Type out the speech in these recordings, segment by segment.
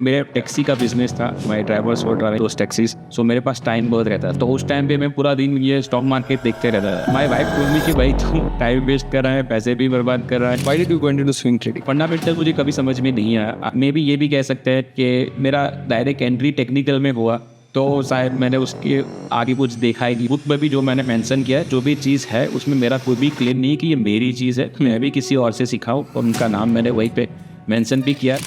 मेरा टैक्सी का बिजनेस था, मैं ड्राइवर्स और ड्राइविंग दोस्त टैक्सीज। सो मेरे पास टाइम बहुत रहता था, तो उस टाइम पे मैं पूरा दिन ये स्टॉक मार्केट देखते रहता था। माय वाइफ टोल्ड मी कि भाई तू टाइम वेस्ट कर रहा है, पैसे भी बर्बाद कर रहा है, why did you go into swing trading. Fundamental मुझे कभी समझ में नहीं आया। मे बी ये भी कह सकते हैं कि मेरा डायरेक्ट एंट्री टेक्निकल में हुआ, तो शायद मैंने उसके आगे कुछ देखा ही नहीं। बुक में भी जो मैंने मेंशन किया है, जो भी चीज़ है उसमें मेरा कोई भी क्लेम नहीं कि ये मेरी चीज़ है, मैं भी किसी और से सिखाऊँ, और उनका नाम मैंने वहीं पे मेंशन भी किया।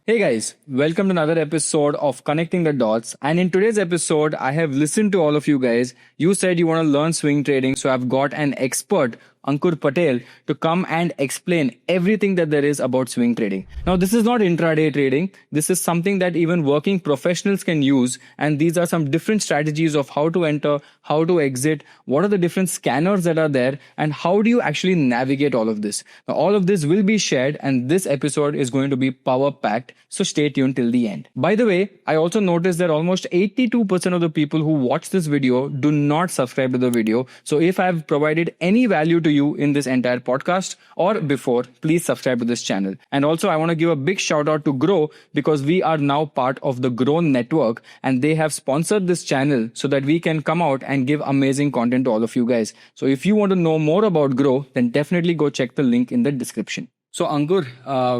Hey guys, welcome to another episode of Connecting the Dots. And in today's episode, I have listened to all of you guys. You said you want to learn swing trading, so I've got an expert, Ankur Patel, to come and explain everything that there is about swing trading. Now, this is not intraday trading. This is something that even working professionals can use. And these are some different strategies of how to enter, how to exit, what are the different scanners that are there, and how do you actually navigate all of this. Now, all of this will be shared, and this episode is going to be power packed. So stay tuned till the end. By the way, I also noticed that almost 82% of the people who watch this video do not subscribe to the video. So if I've provided any value to you in this entire podcast or before, please subscribe to this channel. And also I want to give a big shout out to Grow, because we are now part of the Grow network, and they have sponsored this channel so that we can come out and give amazing content to all of you guys. So if you want to know more about Grow, then definitely go check the link in the description. So Ankur,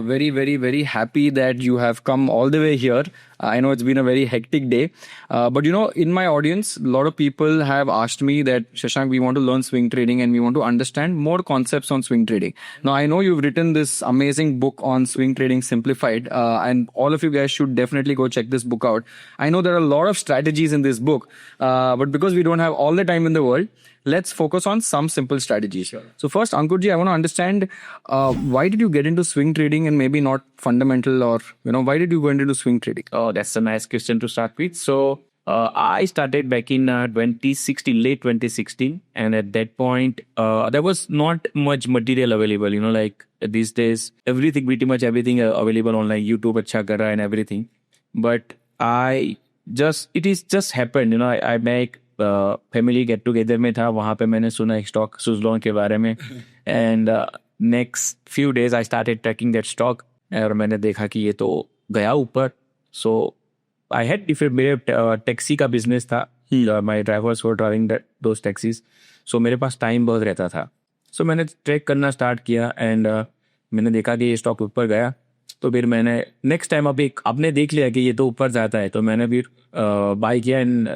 very happy that you have come all the way here. I know it's been a very hectic day, but you know, in my audience, a lot of people have asked me that, Shashank, we want to learn swing trading and we want to understand more concepts on swing trading. Now, I know you've written this amazing book on swing trading simplified, and all of you guys should definitely go check this book out. I know there are a lot of strategies in this book, but because we don't have all the time in the world, let's focus on some simple strategies. Sure. So first, Ankurji, I want to understand why did you get into swing trading and maybe not fundamental, or why did you go into swing trading? Oh, that's a nice question to start with. So I started back in 2016, late 2016, and at that point there was not much material available. Like these days, pretty much everything available online. YouTube, अच्छा कर रहा है and everything. But it is just happened. I make family get together में था, वहाँ पे मैंने सुना एक स्टॉक सुजलॉन के बारे में, and next few days I started tracking that stock, और मैंने देखा कि ये तो गया ऊपर. सो आई हैड डिफरेंट, मेरे टैक्सी का बिजनेस था, my drivers were driving those taxis. So मेरे पास टाइम बहुत रहता था, सो मैंने ट्रैक करना स्टार्ट किया, एंड मैंने देखा कि ये स्टॉक ऊपर गया. तो फिर मैंने नेक्स्ट टाइम आपने देख लिया कि ये तो ऊपर जाता है, तो मैंने फिर बाय किया, एंड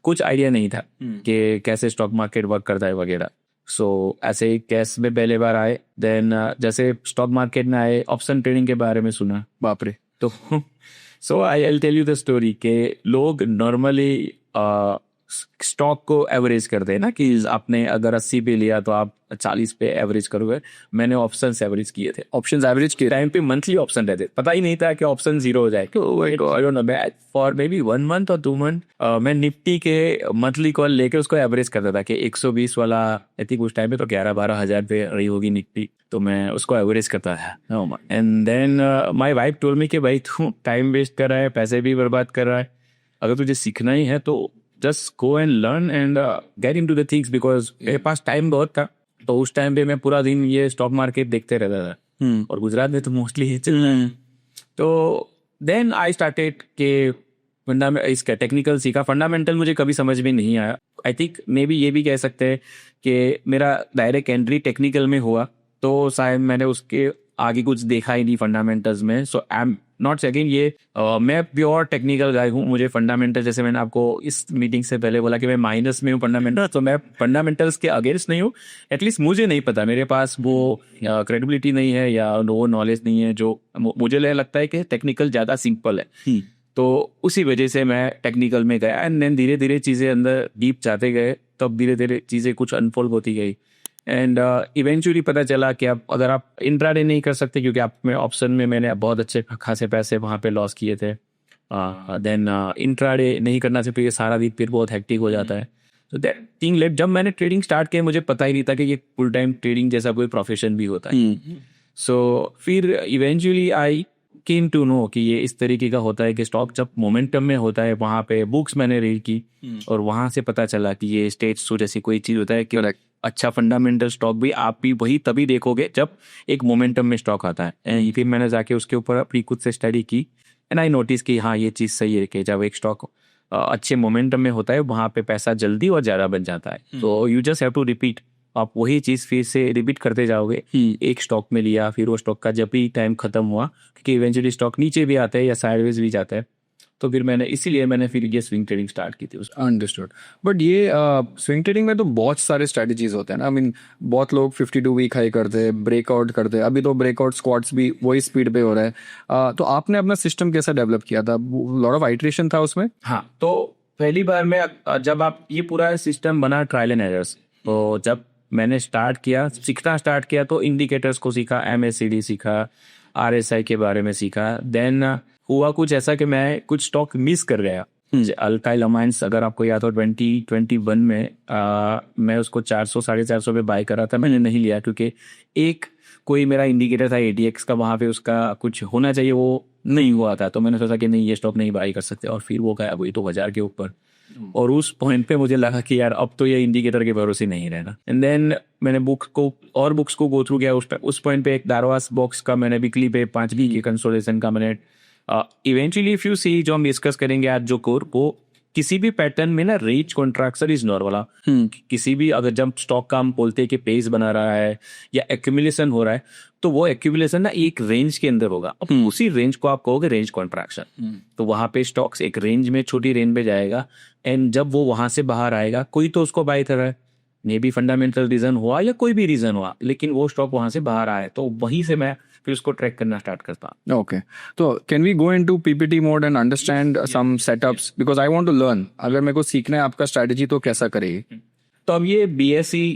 कुछ आइडिया नहीं था कि कैसे स्टॉक मार्केट वर्क करता है वगैरह. सो ऐसे ही कैश में पहले बार आए, देन जैसे स्टॉक मार्केट में आए, ऑप्शन ट्रेडिंग के बारे में सुना, बाप रे. तो so I will tell you the story कि लोग नॉर्मली स्टॉक को एवरेज करते हैं ना, कि आपने अगर 80 पे लिया तो आप 40 पे एवरेज करोगे. मैंने ऑप्शन एवरेज किए थे. ऑप्शन एवरेज के टाइम पे मंथली ऑप्शन रहते, पता ही नहीं था कि ऑप्शन जीरो हो जाए. फॉर मे बी 1 month और 2 month मैं निफ्टी के मंथली कॉल लेके उसको एवरेज करता था कि 120 वाला, आई थिंक उस टाइम पे तो 11-12 हजार पे रही होगी निफ्टी, तो मैं उसको एवरेज करता था. And then my wife told me कि भाई तू टाइम वेस्ट कर रहा है, पैसे भी बर्बाद कर रहा है, अगर तुझे सीखना ही है तो just go and learn and get into the things, because मेरे पास टाइम बहुत था. तो उस टाइम पे मैं पूरा दिन ये स्टॉक मार्केट देखते रहता था, और गुजरात में तो मोस्टली ये चल रहा है. तो देन आई स्टार्टेड के इसका टेक्निकल सीखा. फंडामेंटल मुझे कभी समझ में नहीं आया. आई थिंक मे बी ये भी कह सकते हैं कि मेरा डायरेक्ट एंट्री टेक्निकल में हुआ, तो शायद मैंने उसके आगे कुछ देखा ही नहीं फंडामेंटल्स में. सो आई एम नॉट सेकेंड, ये मैं प्योर टेक्निकल गाय हूँ. मुझे फंडामेंटल, जैसे मैंने आपको इस मीटिंग से पहले बोला कि मैं माइनस में हूँ फंडामेंटल, तो मैं फंडामेंटल्स के अगेंस्ट नहीं हूँ. एटलीस्ट मुझे नहीं पता, मेरे पास वो क्रेडिबिलिटी नहीं है या वो नॉलेज नहीं है, जो मुझे लगता है कि टेक्निकल ज़्यादा सिंपल है. तो उसी वजह से मैं टेक्निकल में गया, एंड देन धीरे धीरे चीज़ें अंदर डीप जाते गए, तब धीरे धीरे चीज़ें कुछ अनफोल्ड होती गई, एंड इवेंचुअली पता चला कि अब अगर आप इंट्राडे नहीं कर सकते, क्योंकि आप में ऑप्शन में मैंने बहुत अच्छे खासे पैसे वहाँ पे लॉस किए थे. देन इंट्राडे नहीं करना से फिर ये सारा दिन फिर बहुत हेक्टिक हो जाता है. तो दैट थिंग लेट, जब मैंने ट्रेडिंग स्टार्ट किया मुझे पता ही नहीं था कि ये फुल टाइम ट्रेडिंग जैसा कोई प्रोफेशन भी होता है. सो फिर eventually I came to know कि ये इस तरीके का होता है कि स्टॉक जब मोमेंटम में होता है, वहाँ पे बुक्स मैंने रीड की और वहाँ से पता चला कि ये स्टेज शो जैसी कोई चीज़ होता है कि अच्छा फंडामेंटल स्टॉक भी आप भी वही तभी देखोगे जब एक मोमेंटम में स्टॉक आता है। एंड फिर मैंने जाके उसके ऊपर अपनी खुद से स्टडी की एंड आई नोटिस कि हाँ ये चीज़ सही है कि जब एक स्टॉक अच्छे मोमेंटम में होता है वहाँ पे पैसा जल्दी और ज़्यादा बन जाता है। तो you just have to repeat, आप वही चीज़ फिर से रिपीट करते जाओगे। एक स्टॉक में लिया, फिर वो स्टॉक का जब भी टाइम खत्म हुआ, क्योंकि इवेंचुअली स्टॉक नीचे भी आता है या साइडवेज भी जाता है, तो फिर मैंने फिर ये स्विंग ट्रेडिंग स्टार्ट की थी उसमें। अंडरस्टूड। बट ये स्विंग ट्रेडिंग में तो बहुत सारे स्ट्रेटजीज होते हैं ना। आई मीन बहुत लोग 52 वीक हाई करते हैं, ब्रेकआउट करते हैं, अभी तो ब्रेकआउट स्क्वाट्स भी वही स्पीड पे हो रहा है। तो आपने अपना सिस्टम कैसा डेवलप किया था? लॉट ऑफ आइट्रेशन था उसमें? हाँ, तो पहली बार में जब आप ये पूरा सिस्टम बना ट्रायल एंड एरर्स, तो जब मैंने सीखना स्टार्ट किया तो इंडिकेटर्स को सीखा, MACD सीखा, RSI के बारे में सीखा। देन हुआ कुछ ऐसा कि मैं कुछ स्टॉक मिस कर गया। अल्काइल अमाइंस, अगर आपको याद हो, 2021 में मैं उसको 400 450 पे बाय करा था, मैंने नहीं लिया क्योंकि एक कोई मेरा इंडिकेटर था ADX का, वहाँ पे उसका कुछ होना चाहिए, वो नहीं हुआ था। तो मैंने सोचा कि नहीं, ये स्टॉक नहीं बाय कर सकते, और फिर वो गया वही तो 1000 के ऊपर। और उस पॉइंट पे मुझे लगा कि यार अब तो ये इंडिकेटर के भरोसे नहीं रहना। एंड देन मैंने बुक्स को गो थ्रू किया। उस पॉइंट पे एक दारवास बॉक्स का मैंने वीकली पे 5 वीक के कंसोलिडेशन का मैंने इवेंचुअली इफ यू सी, जो हम डिस्कस करेंगे आज, जो कोर को किसी भी पैटर्न में ना रेंज कॉन्ट्रैक्शन इज नॉर्मल। किसी भी अगर जब स्टॉक का हम बोलते हैं कि पेस बना रहा है या एक्यूमुलेशन हो रहा है, तो वो एक्यूमुलेशन ना एक रेंज के अंदर होगा। अब उसी रेंज को आप कहोगे रेंज कॉन्ट्रैक्शन। तो वहां पे स्टॉक्स एक रेंज में, छोटी रेंज में जाएगा, एंड जब वो वहां से बाहर आएगा, कोई तो उसको बाय कर रहा है, मे बी फंडामेंटल रीजन हुआ या कोई भी रीजन हुआ, लेकिन वो स्टॉक वहां से बाहर आए, तो वहीं से मैं फिर उसको ट्रैक करना स्टार्ट करता। ओके, तो can we go into PPT mode and understand some setups, because I want to learn. अगर मेरे को सीखना है आपका स्ट्रेटजी, तो कैसा करेगी? तो अब ये BSE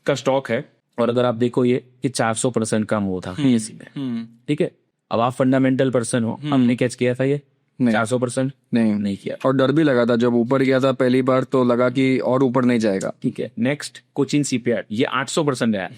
का स्टॉक है, और अगर आप देखो ये कि 400% का मूव था BSE में, ठीक है। अब आप फंडामेंटल पर्सन हो, हमने कैच किया था ये 400%? नहीं किया। और डर भी लगा था जब ऊपर गया था पहली बार, तो लगा कि और ऊपर नहीं जाएगा। ठीक है। नेक्स्ट कोचिन CPR, ये 800% है,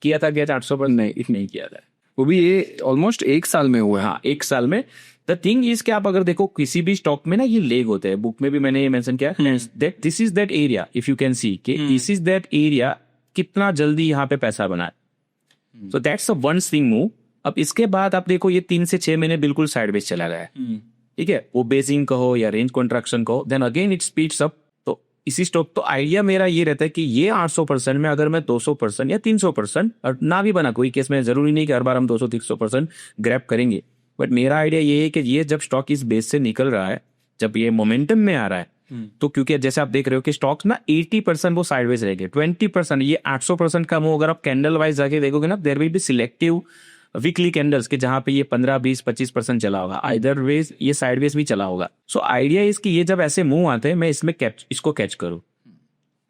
किया था क्या 400%? नहीं किया था। वो भी ये ऑलमोस्ट 1 साल में हुआ है। हाँ, 1 साल में। द थिंग इज कि आप अगर देखो किसी भी स्टॉक में ना ये लेग होते हैं, बुक में भी मैंने ये मेंशन किया, that this is that area, if you can see कि दिस इज दैट एरिया, कितना जल्दी यहाँ पे पैसा बना है। So that's a one swing move. अब इसके बाद आप देखो ये 3 से 6 महीने बिल्कुल साइडवेज चला गया है, ठीक है। वो बेसिंग कहो या रेंज कॉन्ट्रैक्शन कहो, then again it speeds up. तो इसी स्टॉक, तो आइडिया मेरा ये रहता है कि ये 800% में अगर मैं 200% या 300%, और ना भी बना कोई केस में, जरूरी नहीं कि हर बार हम 200-300% ग्रैब करेंगे, बट मेरा आइडिया ये है कि ये जब स्टॉक इस बेस से निकल रहा है, जब ये मोमेंटम में आ रहा है, तो क्योंकि जैसे आप देख रहे हो कि स्टॉक्स ना 80% वो साइडवेज रहेंगे, 20% ये 800% का मूव अगर आप कैंडल वाइज जाके देखोगे ना, there will be selective weekly candles के जहां पे ये 15-20-25% चला होगा, आइदर वेज ये साइडवेज भी चला होगा। सो आइडिया इसकी, ये जब ऐसे मूव आते हैं, मैं इसको कैच करूं,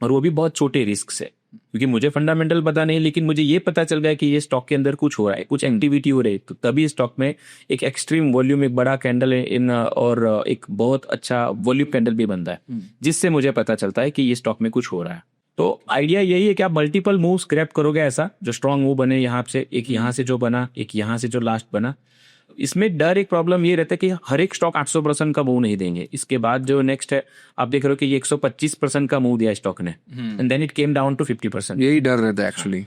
और वो भी बहुत छोटे रिस्क से, क्योंकि मुझे फंडामेंटल पता नहीं, लेकिन मुझे ये पता चल गया कि ये स्टॉक के अंदर कुछ हो रहा है, कुछ एक्टिविटी हो रही है, तो तभी स्टॉक में एक एक्सट्रीम वॉल्यूम, एक बड़ा कैंडल इन और एक बहुत अच्छा वॉल्यूम कैंडल भी बनता है, जिससे मुझे पता चलता है कि ये स्टॉक में कुछ हो रहा है। तो आइडिया यही है कि आप मल्टीपल मूव्स ग्रैब करोगे, ऐसा जो स्ट्रॉन्ग मूव बने, यहाँ से एक, यहाँ से जो बना, एक यहाँ से जो लास्ट बना। इसमें डर, एक प्रॉब्लम ये रहता है कि हर एक स्टॉक 800% का मूव नहीं देंगे। इसके बाद जो नेक्स्ट है, आप देख रहे हो कि ये 125% का मूव दिया स्टॉक ने, and then it came down to 50%। यही डर रहता है एक्चुअली।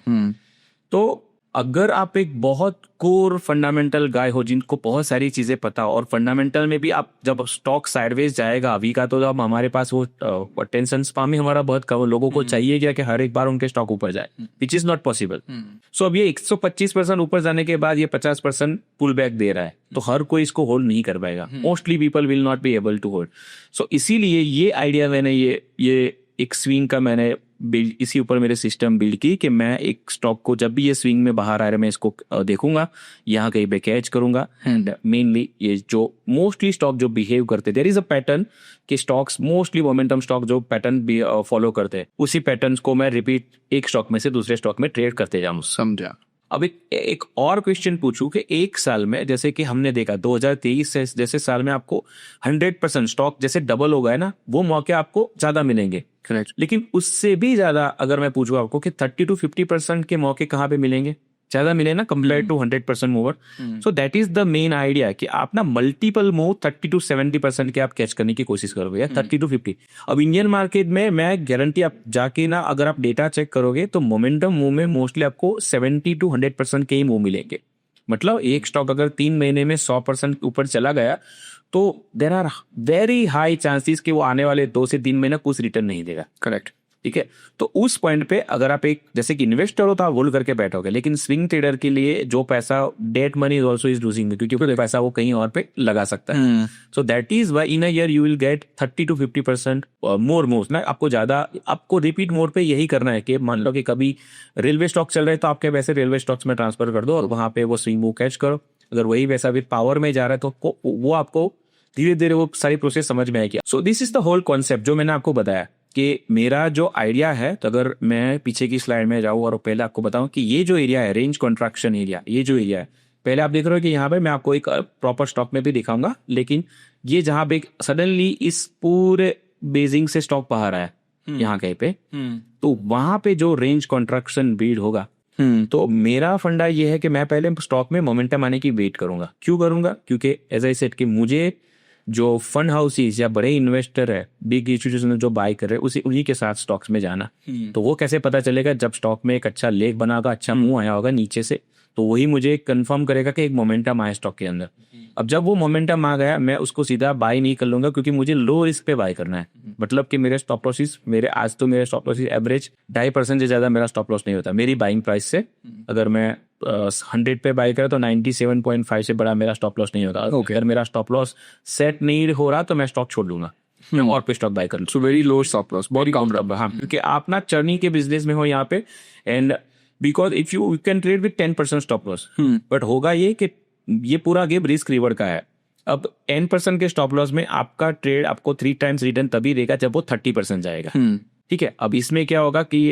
तो अगर आप एक बहुत कोर फंडामेंटल गाय हो, जिनको बहुत सारी चीजें पता हो, और फंडामेंटल में भी आप जब स्टॉक साइडवेज जाएगा अभी का, तो जब हमारे पास वो टेंशन स्पाम ही हमारा बहुत कम, लोगों को चाहिए क्या कि हर एक बार उनके स्टॉक ऊपर जाए, विच इज नॉट पॉसिबल। सो अब ये 125% ऊपर जाने के बाद ये 50% पुल बैक दे रहा है, तो हर कोई इसको होल्ड नहीं कर पाएगा, mostly people will not be able to hold. So इसीलिए ये आइडिया मैंने ये एक स्विंग का मैंने बिल्ड, इसी ऊपर मेरे सिस्टम बिल्ड की कि मैं एक स्टॉक को जब भी ये स्विंग में बाहर आ रहा है, मैं इसको देखूंगा, यहाँ कहीं पे कैच करूंगा, एंड मेनली ये जो मोस्टली स्टॉक जो बिहेव करते, देयर इज अ पैटर्न कि स्टॉक्स मोस्टली मोमेंटम स्टॉक जो पैटर्न भी फॉलो करते हैं, उसी पैटर्न को मैं रिपीट एक स्टॉक में से दूसरे स्टॉक में ट्रेड करते जाऊँ। समझा। अब एक और क्वेश्चन पूछूं कि 1 साल में, जैसे कि हमने देखा 2023 से जैसे साल में आपको 100% स्टॉक जैसे डबल हो गए ना, वो मौके आपको ज्यादा मिलेंगे, करेक्ट। लेकिन उससे भी ज्यादा अगर मैं पूछूं आपको कि 30 to 50% के मौके कहाँ पे मिलेंगे, ज्यादा मिले ना compare to 100% mover. So that is the main idea कि आप ना मल्टीपल मूव 30-70% के आप कैच करने की कोशिश करोगे या 30-50. अब इंडियन मार्केट में मैं गारंटी आप जाके ना अगर आप डेटा चेक करोगे तो मोमेंटम मूव में मोस्टली आपको 70-100% के ही मूव मिलेंगे. मतलब एक स्टॉक अगर 3 महीने में 100% ऊपर चला गया तो there are very high chances कि वो आने वाले 2 से 3 महीने कुछ रिटर्न नहीं देगा. करेक्ट. ठीक है. तो उस पॉइंट पे अगर आप एक जैसे कि इन्वेस्टर हो तो आप होल्ड करके बैठोगे, लेकिन स्विंग ट्रेडर के लिए जो पैसा debt money is also is losing, क्योंकि वो पैसा वो कहीं और पे लगा सकता है. So that is why in a year you will get 30-50% more moves ना. आपको ज्यादा आपको रिपीट मोड पे यही करना है कि मान लो कि कभी रेलवे स्टॉक चल रहे हैं तो आपके पैसे रेलवे स्टॉक्स में ट्रांसफर कर दो और वहां पे वो स्विंग मूव कैच करो. अगर वही वैसा भी पावर में जा रहा है तो वो आपको धीरे धीरे वो सारी प्रोसेस समझ में आएगी. So this is the whole concept जो मैंने आपको बताया कि मेरा जो आइडिया है. तो अगर मैं पीछे की स्लाइड में जाऊँ और पहले आपको बताऊं कि ये जो एरिया है रेंज कॉन्ट्रैक्शन एरिया, ये जो एरिया है पहले आप देख रहे हो कि यहाँ पे मैं आपको एक प्रॉपर स्टॉक में भी दिखाऊंगा, लेकिन ये जहां पे सडनली इस पूरे बेजिंग से स्टॉक बाहर आया यहाँ कहीं पे, तो वहां पे जो रेंज कॉन्ट्रैक्शन बीड होगा. तो मेरा फंडा ये है कि मैं पहले स्टॉक में मोमेंटम आने की वेट करूंगा. क्यों करूंगा? क्योंकि एज आई सेड कि मुझे जो फंड हाउसेस या बड़े इन्वेस्टर है, बिग इंस्टीट्यूशन जो बाय कर रहे हैं उन्हीं के साथ स्टॉक्स में जाना. तो वो कैसे पता चलेगा? जब स्टॉक में एक अच्छा लेग बना होगा, अच्छा मुंह आया होगा नीचे से, तो वही मुझे कंफर्म करेगा कि एक मोमेंटम आया स्टॉक के अंदर. अब जब वो मोमेंटम आ गया मैं उसको सीधा बाय नहीं कर लूंगा, क्योंकि मुझे लो रिस्क पे बाय करना है. मतलब कि मेरे स्टॉप लॉसेस आज तो मेरे स्टॉप लॉसेस एवरेज 2.5% से ज्यादा मेरा स्टॉप लॉस नहीं होता मेरी बाइंग प्राइस से. अगर मैं 100 पे बाय करा तो 97.5 से बड़ा मेरा स्टॉप लॉस नहीं होगा. अगर मेरा स्टॉप लॉस सेट नहीं हो रहा तो मैं स्टॉक छोड़ दूंगा, मैं और पे स्टॉक बाय कर लूँ. So very low stop loss, बहुत कम रहा. हाँ, क्योंकि आप ना चर्नी के बिजनेस में हो यहाँ पे. And because if you can trade with 10% stop loss, but होगा ये कि ये पूरा गेम रिस्क रिवॉर्ड का है. अब 10% के स्टॉप लॉस में आपका ट्रेड आपको 3 times रिटर्न तभी देगा जब वो 30% जाएगा. ठीक है. अब इसमें क्या होगा कि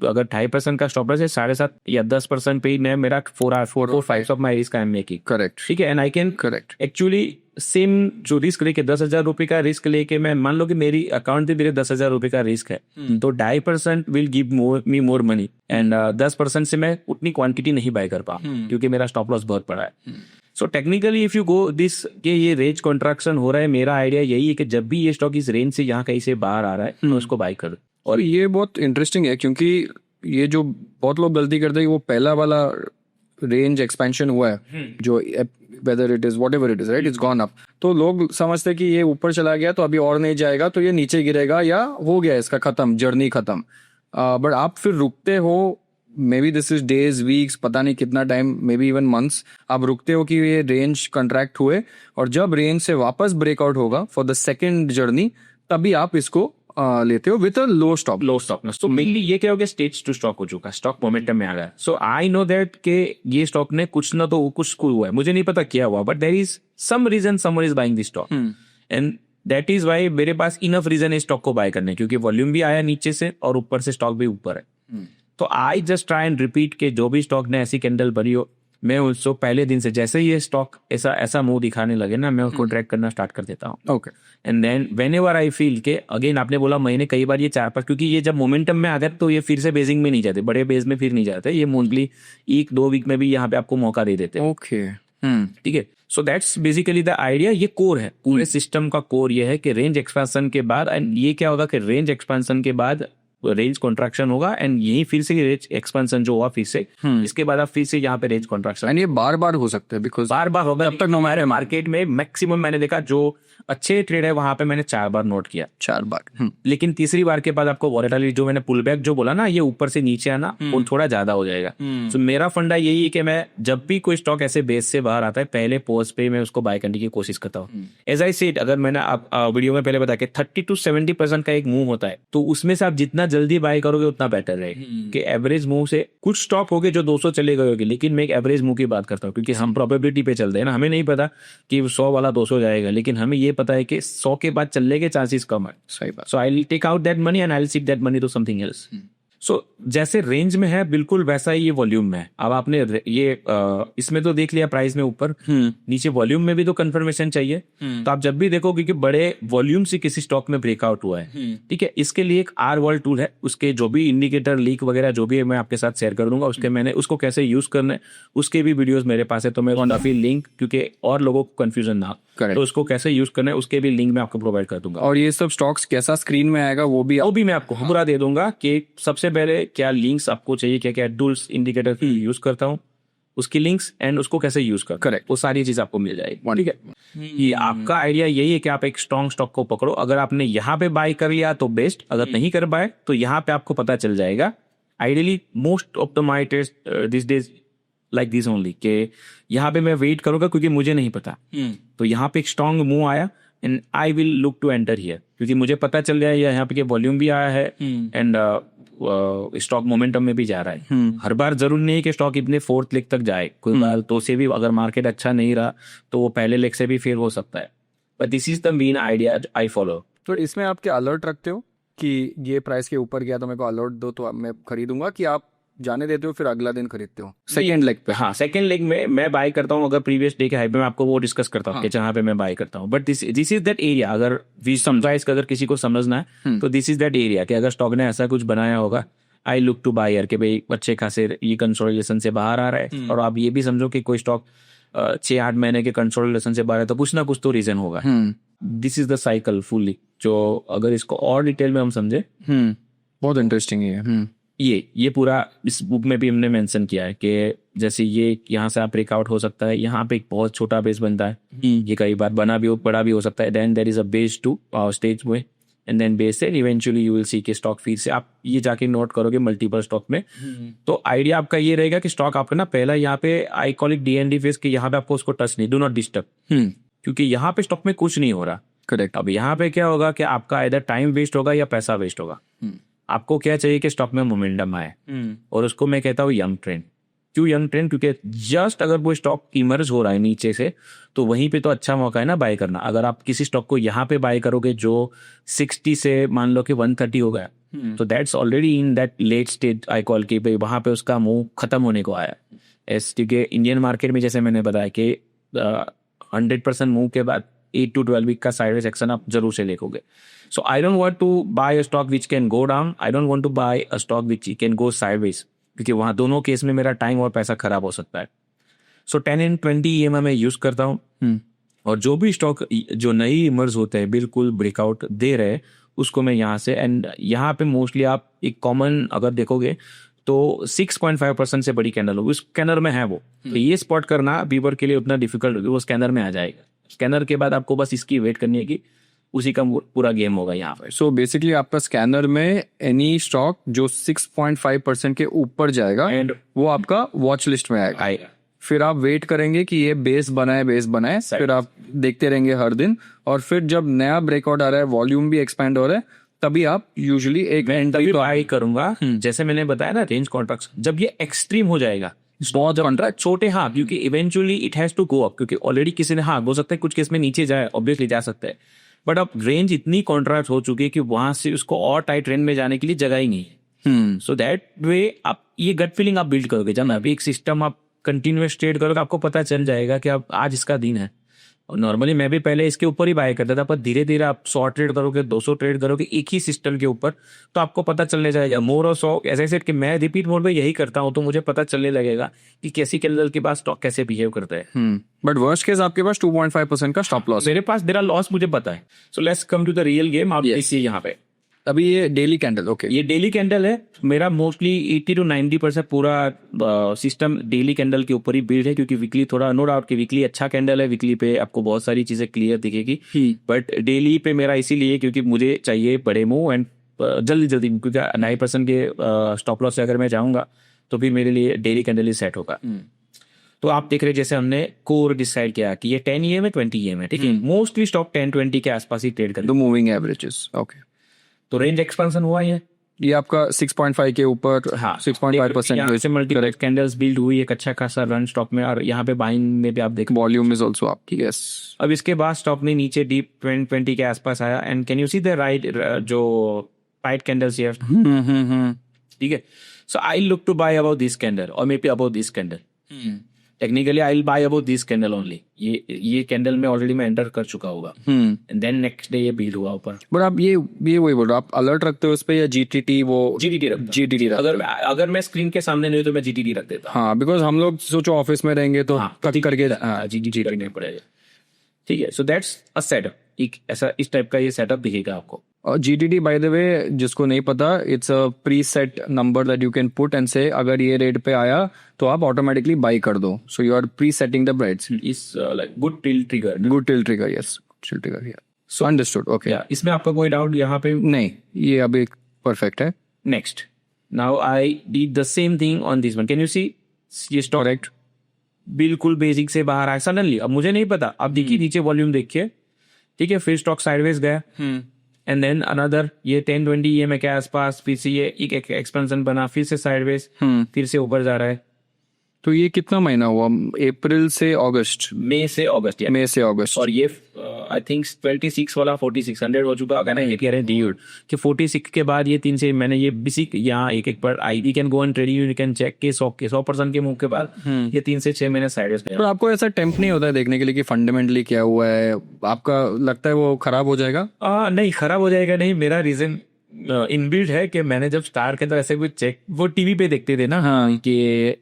अगर 2.5% का स्टॉप लॉस है 7.5 या 10% पे ही मैं मेरा 4 or 5 of my risk I am making. Correct. ठीक है. And I can correct actually same जो रिस्क लेके 10,000 रुपए का रिस्क लेके मैं मान लो कि मेरी अकाउंट पे मेरे 10,000 रुपए का रिस्क है, तो 2.5% will give me more money. And 10% से मैं उतनी क्वांटिटी नहीं बाय कर पाऊँ क्योंकि मेरा स्टॉप लॉस बहुत बड़ा है. So technically if you go this कि ये रेंज कॉन्ट्रैक्शन हो रहा है, मेरा आइडिया यही है कि जब भी ये स्टॉक इस रेंज से यहाँ कहीं से बाहर आ रहा है तो उसको बाय कर दो. और ये बहुत इंटरेस्टिंग है क्योंकि ये जो बहुत लोग गलती करते हैं वो पहला वाला रेंज एक्सपेंशन हुआ है जो whether it is what ever it is right, it's gone up, तो लोग समझते हैं कि ये ऊपर चला गया तो अभी और नहीं जाएगा तो ये नीचे गिरेगा या हो गया इसका खत्म, जर्नी खत्म. बट आप फिर रुकते हो, may be this is days weeks, पता नहीं कितना time, may be even months, आप रुकते हो कि ये रेंज कंट्रैक्ट हुए और जब रेंज से वापस ब्रेकआउट होगा फॉर द सेकेंड जर्नी तभी आप इसको लेते हो with a low stop loss. तो मेनली ये क्या हो गया, स्टेज टू स्टॉक हो चुका, स्टॉक मोमेंटम में आ गया. सो आई नो दैट के ये स्टॉक ने कुछ ना तो कुछ हुआ है, मुझे नहीं पता क्या हुआ, but there is some reason someone is buying this stock and that is why मेरे पास इनफ रीजन है स्टॉक को बाय करने, क्योंकि वॉल्यूम भी आया नीचे से और ऊपर से स्टॉक भी ऊपर है. तो I just try and repeat के जो भी स्टॉक ने ऐसी कैंडल भरी हो, मैं उसको पहले दिन से जैसे ही ये स्टॉक ऐसा मुंह दिखाने लगे ना, मैं उसको ट्रैक करना स्टार्ट कर देता हूँ. Okay. And then whenever I आई फील के अगेन आपने बोला महीने कई बार ये 4-5, क्योंकि ये जब मोमेंटम में आ गया तो ये फिर से बेसिंग में नहीं जाते, बड़े बेस में फिर नहीं जाते, ये मोस्टली 1-2 वीक में भी यहाँ पे आपको मौका दे देते. ओके. ठीक है. So that's basically the idea. ये कोर है पूरे सिस्टम का. कोर ये है कि रेंज एक्सपेंशन के बाद, एंड ये क्या होगा कि रेंज एक्सपेंशन के बाद रेंज कॉन्ट्रैक्शन होगा एंड यही फिर से रेंज एक्सपेंशन जो हुआ फिर से इसके बाद आप फिर से यहाँ पे रेंज कॉन्ट्रैक्शन. एंड ये बार बार हो सकता है बिकॉज बार बार होगा. अब तक हमारे मार्केट में मैक्सिमम मैंने देखा जो अच्छे ट्रेड है वहां पे मैंने 4 बार नोट किया. 4 बार. लेकिन तीसरी बार के बाद आपको वॉलेटिलिटी जो मैंने पुल बैक जो बोला ना, ये ऊपर से नीचे आना वो थोड़ा ज्यादा हो जाएगा. तो मेरा फंडा यही है कि मैं जब भी कोई स्टॉक ऐसे बेस से बाहर आता है पहले पोस्ट पे मैं उसको बाय करने की कोशिश करता हूँ. एज आई सेड, अगर मैंने आप वीडियो में पहले बताया कि 30-70% का एक मूव होता है, तो उसमें से आप जितना जल्दी बाय करोगे उतना बेटर रहेगा. कि एवरेज मूव से कुछ स्टॉक हो गए जो 200 चले गए होंगे, लेकिन मैं एक एवरेज मूव की बात करता हूँ क्योंकि हम प्रोबेबिलिटी पे चलते हैं ना, हमें नहीं पता कि 100 वाला 200 जाएगा, लेकिन हमें ये पता है कि 100 के बाद चलने के चांसेस कम है. सही बात. So I will take out that money and I will shift that money to something else. So जैसे रेंज में है बिल्कुल वैसा ही ये वॉल्यूम में है। अब आपने ये इसमें तो देख लिया प्राइस में ऊपर, नीचे वॉल्यूम में भी तो कंफर्मेशन चाहिए। तो आप जब भी देखो कि बड़े वॉल्यूम से किसी स्टॉक में ब्रेकआउट हुआ है, ठीक है, इसके लिए एक आर वॉल टूल है, उसके जो भी इंडिकेटर लीक वगैरह जो भी है मैं आपके साथ शेयर कर दूंगा। उसके मैंने उसको कैसे यूज करना है उसके भी वीडियोस मेरे पास है, तो मैं काफी लिंक, क्योंकि और लोगों को कंफ्यूजन ना, तो उसको कैसे यूज करना है उसके भी लिंक मैं आपको प्रोवाइड कर दूंगा। और ये सब स्टॉक्स कैसा स्क्रीन में आएगा वो भी मैं आपको पूरा दे दूंगा कि सबसे पहले क्या लिंक्स आपको चाहिए, क्या क्या टूल्स इंडिकेटर यूज करता हूँ, उसकी लिंक्स एंड उसको कैसे यूज कर, करेक्ट, वो सारी चीज आपको मिल जाएगी। ठीक है, ये आपका आइडिया यही है कि आप एक स्ट्रॉन्ग स्टॉक को पकड़ो। अगर आपने यहाँ पे बाय कर लिया तो बेस्ट, अगर नहीं कर पाए तो यहाँ पे आपको पता चल जाएगा। Ideally most of the my test this days like this only, कि यहाँ पे मैं वेट करूंगा क्योंकि मुझे नहीं पता, तो यहाँ पे एक स्ट्रॉन्ग मूव आया and I will look to enter here, क्योंकि मुझे पता चल जाए यहाँ पे वॉल्यूम भी आया है एंड स्टॉक मोमेंटम में भी जा रहा है। हर बार जरूरी नहीं है कि स्टॉक इतने फोर्थ लेग तक जाए, कोई बार तो से भी अगर मार्केट अच्छा नहीं रहा तो वो पहले लेग से भी फेल हो सकता है। But this is the main idea I follow. तो इसमें आप क्या अलर्ट रखते हो कि ये प्राइस के ऊपर गया तो मेरे को अलर्ट दो तो मैं खरीदूंगा, कि आप जाने देते हो फिर अगला दिन खरीदते हो सेकेंड लेग पे? हाँ, सेकेंड लेग में मैं बाय करता हूँ। अगर प्रीवियस डे के हाई पे मैं आपको वो डिस्कस करता हूँ कि जहाँ पे मैं बाय करता हूँ। But this is that area, अगर वी समझाइज अगर किसी को समझना है तो दिस इज दैट एरिया कि अगर स्टॉक ने ऐसा कुछ बनाया होगा, आई लुक टू बायर के भाई अच्छे खासे ये कंसोलिडेशन से बाहर आ रहा है। और आप ये भी समझो कि कोई स्टॉक 6-8 महीने के कंसोलिडेशन से बाहर है तो कुछ ना कुछ तो रीजन होगा। This is the cycle fully, जो अगर इसको और डिटेल में हम समझे, बहुत इंटरेस्टिंग है। ये पूरा इस बुक में भी हमने मेंशन किया है कि जैसे ये यहाँ से आप ब्रेकआउट हो सकता है, यहाँ पे एक बहुत छोटा बेस बनता है, ये कई बार बड़ा भी हो सकता है, then there is a base to stage में, एंड देन बेस से इवेंचुअली यू विल सी के स्टॉक फीड से आप ये जाके नोट करोगे मल्टीपल स्टॉक में। तो आइडिया आपका ये रहेगा कि स्टॉक आपका ना पहला यहाँ पे I call it DND phase, कि यहाँ पे आपको उसको टच नहीं, डू नॉट डिस्टर्ब, क्योंकि यहाँ पे स्टॉक में कुछ नहीं हो रहा। करेक्ट। अब यहाँ पे क्या होगा कि आपका इधर टाइम वेस्ट होगा या पैसा वेस्ट होगा। आपको क्या चाहिए कि स्टॉक में मोमेंटम आए, और उसको मैं कहता हूँ यंग ट्रेंड। क्यों यंग ट्रेंड? क्योंकि जस्ट अगर वो स्टॉक इमर्ज हो रहा है नीचे से तो वहीं पे तो अच्छा मौका है ना बाय करना। अगर आप किसी स्टॉक को यहाँ पे बाय करोगे जो 60 से मान लो कि 130 हो गया, तो that's already in that late stage I call की भाई वहां पे उसका मूव खत्म होने को आया। क्योंकि इंडियन मार्केट में जैसे मैंने बताया कि 100% मूव के बाद 8 to 12 वीक का साइडवेज एक्शन आप जरूर से लेकोगे। So I don't want to buy a stock which can go down. I don't want to buy a stock which can go sideways, क्योंकि वहां दोनों केस में मेरा टाइम और पैसा खराब हो सकता है। So 10 and 20 EMI मैं यूज करता हूँ, और जो भी स्टॉक जो नई इमर्ज होते हैं बिल्कुल ब्रेकआउट दे रहे उसको मैं यहाँ से, एंड यहाँ पे मोस्टली आप एक कॉमन अगर देखोगे तो 6.5% से बड़ी कैंडल होगी, उस स्कैनर में है वो, तो ये स्पॉट करना बीवर के लिए उतना डिफिकल्ट होगी, वो स्कैनर में आ जाएगा। स्कैनर के बाद आपको बस इसकी वेट करनी है कि उसी का पूरा गेम होगा यहाँ पे। सो बेसिकली आपका स्कैनर में एनी स्टॉक जो 6.5% के ऊपर जाएगा एंड वो आपका वॉच लिस्ट में आएगा। फिर आप वेट करेंगे कि ये बेस बनाए, फिर आप देखते रहेंगे हर दिन, और फिर जब नया ब्रेकआउट आ रहा है, वॉल्यूम भी एक्सपैंड हो रहा है, तभी आप यूजुअली एक तभी बाय करूंगा। जैसे मैंने बताया ना रेंज कॉन्ट्रैक्ट, जब ये एक्सट्रीम हो जाएगा, बहुत कॉन्ट्रैक्ट छोटे, हाँ, क्योंकि eventually it has to go up, क्योंकि ऑलरेडी किसी ने, हाँ, हो सकता है कुछ केस में नीचे जाए, ऑब्वियसली जा सकता है, बट अब रेंज इतनी कॉन्ट्रैक्ट हो चुकी है कि वहां से उसको और टाइट रेंज में जाने के लिए जगह ही नहीं है। सो दैट वे आप ये गट फीलिंग आप बिल्ड करोगे, जब अभी एक सिस्टम आप कंटिन्यूअस ट्रेड करोगे, आपको पता चल जाएगा कि अब आज इसका दिन है। और नॉर्मली मैं भी पहले इसके ऊपर ही बाय करता था, पर धीरे धीरे आप 100 ट्रेड करोगे, 200 ट्रेड करोगे एक ही सिस्टम के ऊपर, तो आपको पता चलने जाएगा मोर और 100 ऐसे सेट कि मैं रिपीट मोड में यही करता हूं, तो मुझे पता चलने लगेगा कि कैसी कैंडल के पास स्टॉक कैसे बिहेव करता है। बट वर्स्ट केस आपके पास 2.5% का स्टॉप लॉस, मेरे पास मेरा लॉस मुझे पता है। So let's come to the real game. आप देखिए यहाँ पे अभी ये डेली कैंडल, ओके, ये डेली कैंडल है मेरा। मोस्टली 80 to 90% पूरा सिस्टम डेली कैंडल के ऊपर ही बिल्ड है, क्योंकि वीकली थोड़ा नो डाउट कि वीकली अच्छा कैंडल है, वीकली पे आपको बहुत सारी चीजें क्लियर दिखेगी, बट डेली पे मेरा इसीलिए क्योंकि मुझे चाहिए बड़े मूव एंड जल्दी, क्योंकि 9% के स्टॉप लॉस से अगर मैं जाऊंगा तो भी मेरे लिए डेली कैंडल ही सेट होगा। तो आप देख रहे जैसे हमने कोर डिसाइड किया कि ये 10 EM है, 20 EM है, ठीक है, मोस्टली स्टॉक 10-20 के आसपास ही ट्रेड करें, मूविंग एवरेजेस, ओके। तो रेंज एक्सपेंशन हुआ है, ये आपका 6.5 के ऊपर, हाँ, 6.5% से मल्टीपल कैंडल्स बिल्ड हुई, एक अच्छा खासा रन स्टॉक में, और यहाँ पे बाइंग में भी आप देख, वॉल्यूम इज आल्सो आपकी, यस। अब इसके बाद स्टॉक ने नीचे डीप 20 के आसपास आया, and can you see the right जो वाइट कैंडल्स हियर, ठीक है. So I look to buy about this candle or maybe about this candle. Technically I'll buy about this candle only. ये candle में already मैं enter कर चुका होगा. And then next day ये बिल हुआ ऊपर. बट आप ये वही बोल रहे हो, आप अलर्ट रखते हो उस पे या जीटीटी? वो जीटीटी अगर मैं स्क्रीन के सामने नहीं तो मैं जीटीटी रख देता. हाँ, बिकॉज हम लोग सोचो ऑफिस में रहेंगे तो कभी करके जीटीटी रखने पड़ेगा. ठीक है. So that's a setup. ऐसा इस टाइप का ये सेटअप दिखेगा आपको. और जीटीटी बाय द वे जिसको नहीं पता, it's a pre set number that you can put and से अगर ये रेट पे आया तो आप ऑटोमेटिकली बाय कर दो. So you are pre setting the price. Is like good till trigger. Yes, till trigger. Yeah so understood. Okay, इसमें आपका कोई डाउट यहाँ पे नहीं? ये अभी परफेक्ट है. Next, now I did the same thing on this one. Can you see ये स्टॉक करेक्ट बिल्कुल बेसिक से बाहर आया सडनली. अब मुझे नहीं पता, अब देखिए नीचे वॉल्यूम देखिए. ठीक है, फिर स्टॉक साइडवेज गया एंड देन अनदर ये 10-20 EMA के आसपास, फिर से ये एक एक्सपेंशन बना, फिर से साइडवेज, फिर से ऊपर जा रहा है. तो ये कितना महीना हुआ? अप्रैल से अगस्त? मई से अगस्त. और ये आई थिंक 26 वाला 4600 हो चुका है ना. ये कह रहे हैं कि 46 के बाद ये 3 से मैंने ये बेसिक यहाँ एक पर I can go and trade, you can check के 100% के मूव के बाद ये 3 से 6 महीने साइडवेज. तो आपको ऐसा टेम्प नहीं होता है देखने के लिए कि फंडामेंटली क्या हुआ है? आपका लगता है वो खराब हो जाएगा? नहीं, खराब हो जाएगा नहीं. मेरा रीजन इनबिल्ट है कि मैंने जब स्टार्ट किया तो ऐसे कुछ चेक वो टीवी पे देखते थे ना. हाँ, कि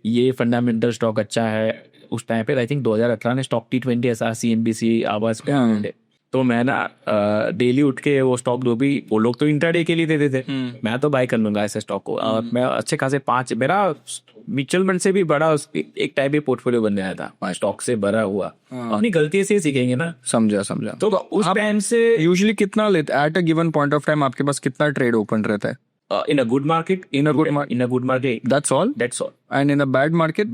ये फंडामेंटल स्टॉक अच्छा है. उस टाइम पे आई थिंक 2018 में स्टॉक T20 ऐसा CNBC आवाज पे. तो मैं ना डेली उठ के वो स्टॉक जो भी वो लोग तो इंट्राडे के लिए देते थे, मैं तो बाय कर लूंगा ऐसे स्टॉक को. और मैं अच्छे खासे 5 मेरा म्यूचुअल फंड से भी बड़ा एक टाइप के पोर्टफोलियो बन गया था स्टॉक से भरा हुआ. अपनी गलती से सीखेंगे ना. समझा. तो उस टाइम से यूजुअली कितना लेते at a given point of time? आपके पास कितना ट्रेड ओपन रहता है? in a good market that's all and in a bad market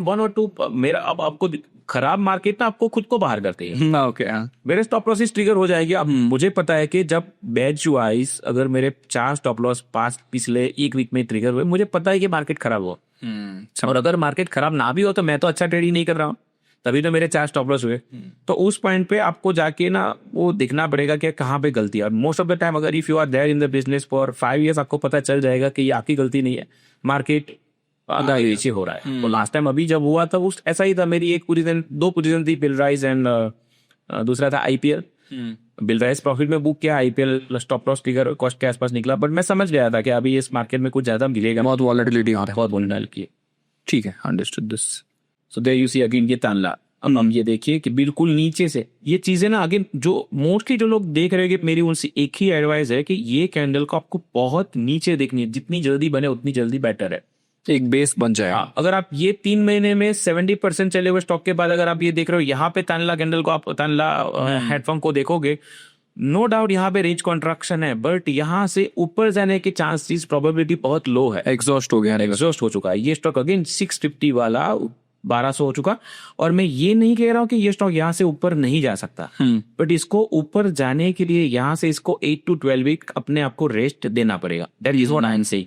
1 or 2. मेरा अब आपको खराब मार्केट ना आपको खुद को बाहर करते हैं. ओके, मेरे स्टॉप लॉस ट्रिगर हो जाएगी. अब मुझे पता है कि जब बैच वाइज अगर मेरे 4 स्टॉप लॉस 5 पिछले 1 वीक में ट्रिगर हुए, मुझे पता है कि मार्केट खराब हो. और अगर मार्केट खराब ना भी हो तो मैं तो अच्छा ट्रेड ही नहीं कर रहा हूँ, तभी तो मेरे 4 स्टॉप लॉस हुए. तो उस पॉइंट पे आपको जाके ना वो देखना पड़ेगा कि कहाँ पे गलती है. और मोस्ट ऑफ द टाइम अगर if you are there in the business for 5 years आपको पता चल जाएगा कि ये आपकी गलती नहीं है, मार्केट आधा नीचे हो रहा है. तो लास्ट टाइम अभी जब हुआ था उस ऐसा ही था. मेरी एक पोजीशन 2 पोजीशन थी, बिल राइज एंड दूसरा था IPL. बिल राइज प्रॉफिट में बुक किया, IPL stop loss trigger cost के आसपास निकला. बट मैं समझ गया था कि अभी इस मार्केट में कुछ ज्यादा गिरेगा, बहुत वॉलेटिलिटी आ रहा है, बहुत वोलेटिलिटी. ठीक है, understood this. So there you see again ये तानला. अब हम ये देखिए कि बिल्कुल नीचे से ये चीजें ना आगे जो मोस्टली जो लोग देख रहे हैं, मेरी उनसे एक ही एडवाइस है कि ये कैंडल को आपको बहुत नीचे देखनी है. जितनी जल्दी बने उतनी जल्दी बेटर है, एक बेस बन जाए. अगर आप ये 3 महीने में 70% चले हुए स्टॉक के बाद अगर आप ये देख रहे हो, यहाँ पे तानला कैंडल को आप तानला हेडफोन को देखोगे, नो डाउट यहाँ पे रेंज कॉन्ट्रैक्शन है, बट यहाँ से ऊपर जाने के चांसेस प्रोबेबिलिटी बहुत लो है. एग्जॉस्ट हो चुका है ये स्टॉक. अगेन 650 वाला 1200 हो चुका. और मैं ये नहीं कह रहा हूँ कि ये स्टॉक यहाँ से ऊपर नहीं जा सकता, बट इसको ऊपर जाने के लिए यहाँ से इसको 8 to 12 वीक अपने आप को रेस्ट देना पड़ेगा. That is what I am saying.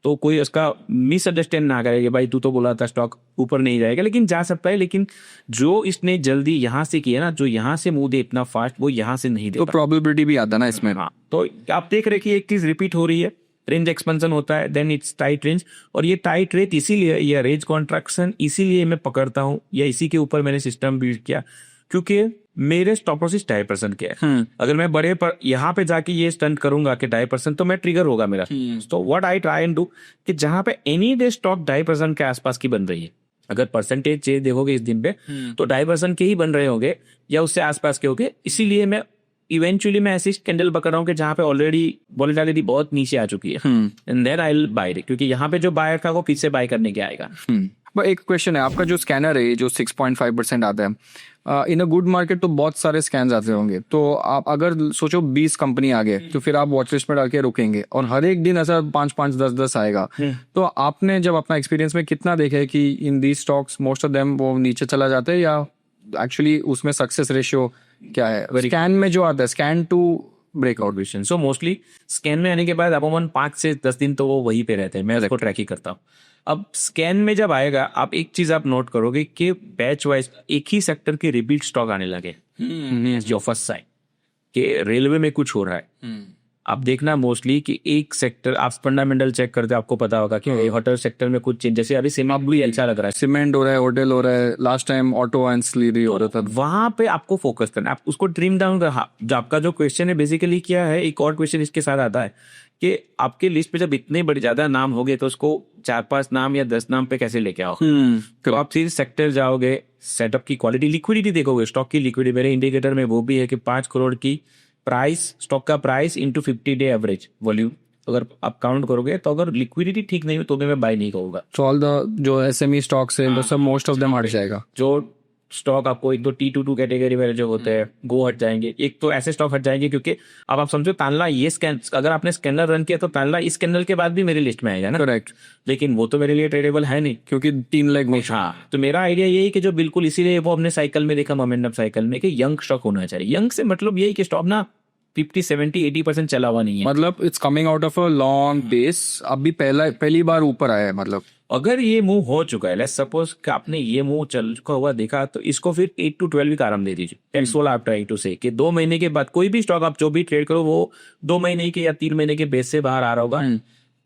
तो कोई उसका मिसअंडरस्टैंड ना करे कि भाई तू तो बोला था स्टॉक ऊपर नहीं जाएगा, लेकिन जा सकता है. लेकिन जो इसने जल्दी यहाँ से किया ना, जो यहाँ से मुंह दे इतना फास्ट, वो यहाँ से नहीं दे. तो प्रोबेबिलिटी भी आता ना इसमें. हाँ, तो आप देख रहे कि एक चीज रिपीट हो रही है, रेंज एक्सपेंशन होता है, देन इट्स टाइट रेंज. और ये टाइट रेट इसीलिए, या रेंज कॉन्ट्रैक्शन इसीलिए मैं पकड़ता हूँ, या इसी के ऊपर मैंने सिस्टम बिल्ड किया, क्योंकि मेरे स्टॉप लॉस 2.5% के है. अगर मैं बड़े पर यहाँ पे जाके ये स्टंट करूंगा कि 2.5%, तो मैं ट्रिगर होगा मेरा. तो what I try and do कि जहां पे एनी डे स्टॉक 2.5% के आसपास की बन रही है, अगर परसेंटेज चेंज देखोगे इस दिन पे, तो 2.5% के ही बन रहे होंगे या उससे आसपास के होंगे. इसीलिए मैं इवेंचुअली मैं ऐसी कैंडल पकड़ रहा हूँ कि जहां पे ऑलरेडी वोलेटिलिटी बहुत नीचे आ चुकी है, and then I will buy it, क्योंकि यहाँ पे जो बायर था वो फिर से बाय करने के आएगा. बट एक क्वेश्चन है, आपका जो स्कैनर है जो 6.5% आता है, इन अ गुड मार्केट तो बहुत सारे स्कैन्स आते होंगे. तो आप अगर सोचो 20 कंपनी आ गए, तो फिर आप वॉच लिस्ट में डाल के रुकेंगे और हर एक दिन ऐसा 5-5, 10-10 आएगा. तो आपने जब अपना एक्सपीरियंस में कितना देखा है कि in the stocks most of them वो नीचे चला जाता है, या एक्चुअली उसमें सक्सेस रेशियो क्या है? स्कैन में जो आता है, scan to breakout vision. So mostly scan में आने के बाद अमूमन 5 से 10 दिन तो वो वहीं पे रहते हैं. मैं उसको ट्रैक ही करता हूँ. अब स्कैन में जब आएगा, आप एक चीज आप नोट करोगे कि बैच वाइज एक ही सेक्टर के रिपीट स्टॉक आने लगे. जो फर्स्ट साइन कि रेलवे में कुछ हो रहा है, आप देखना मोस्टली कि एक सेक्टर आप फंडामेंटल चेक करते हो, आपको पता होगा कि होटल सेक्टर में कुछ चेंज, जैसे अभी सिमाबली अच्छा लग रहा है, सीमेंट हो रहा है, होटल हो रहा है, लास्ट टाइम ऑटो एंड स्लीरी हो रहा था। वहां पे आपको फोकस करना है, आप उसको ट्रिम डाउन कर। हाँ, जो आपका जो क्वेश्चन है बेसिकली क्या है, एक और क्वेश्चन इसके साथ आता है कि आपके लिस्ट पे जब इतने बड़े ज्यादा नाम हो गए तो उसको 4-5 नाम या 10 नाम पे कैसे लेके आओ। तो आप फिर सेक्टर जाओगे, सेटअप की क्वालिटी, लिक्विडिटी देखोगे, स्टॉक की लिक्विडिटी। मेरे इंडिकेटर में वो भी है कि 5 करोड़ की प्राइस, स्टॉक का price into 50 day average volume, अगर आप काउंट करोगे तो अगर लिक्विडिटी ठीक नहीं हो तो भी मैं बाय नहीं कहूंगा। तो ऑल द जो एसएमई स्टॉक्स है, सब मोस्ट ऑफ देम हट जाएगा। जो स्टॉक आपको एक तो T22 कैटेगरी वाले जो होते हैं वो हट जाएंगे, एक तो ऐसे स्टॉक हट जाएंगे क्योंकि अब आप समझो तानला ये स्कैन, अगर आपने स्कैनर रन किया तो तानला इस स्कैनर के बाद भी मेरी लिस्ट में आएगा ना। करेक्ट। लेकिन वो तो मेरे लिए ट्रेडेबल है नहीं, क्योंकि 3 लाख में। हाँ, तो मेरा आइडिया यही कि जो बिल्कुल इसीलिए वो हमने साइकिल में देखा, मोमेंटम साइकिल में, कि यंग स्टॉक होना चाहिए। यंग से मतलब यही कि स्टॉक ना 50-70-80% चला हुआ नहीं है, मतलब it's coming out of a long base, अभी पहली बार ऊपर आया है। मतलब अगर ये मूव हो चुका है, लेट्स सपोज कि आपने ये मूव चल चुका हुआ देखा, तो इसको फिर 8 to 12 वीक आराम दे दीजिए। That's all I am trying to say, कि 2 महीने के बाद कोई भी स्टॉक आप जो भी ट्रेड करो वो 2 महीने के या 3 महीने के बेस से बाहर आ रहा होगा।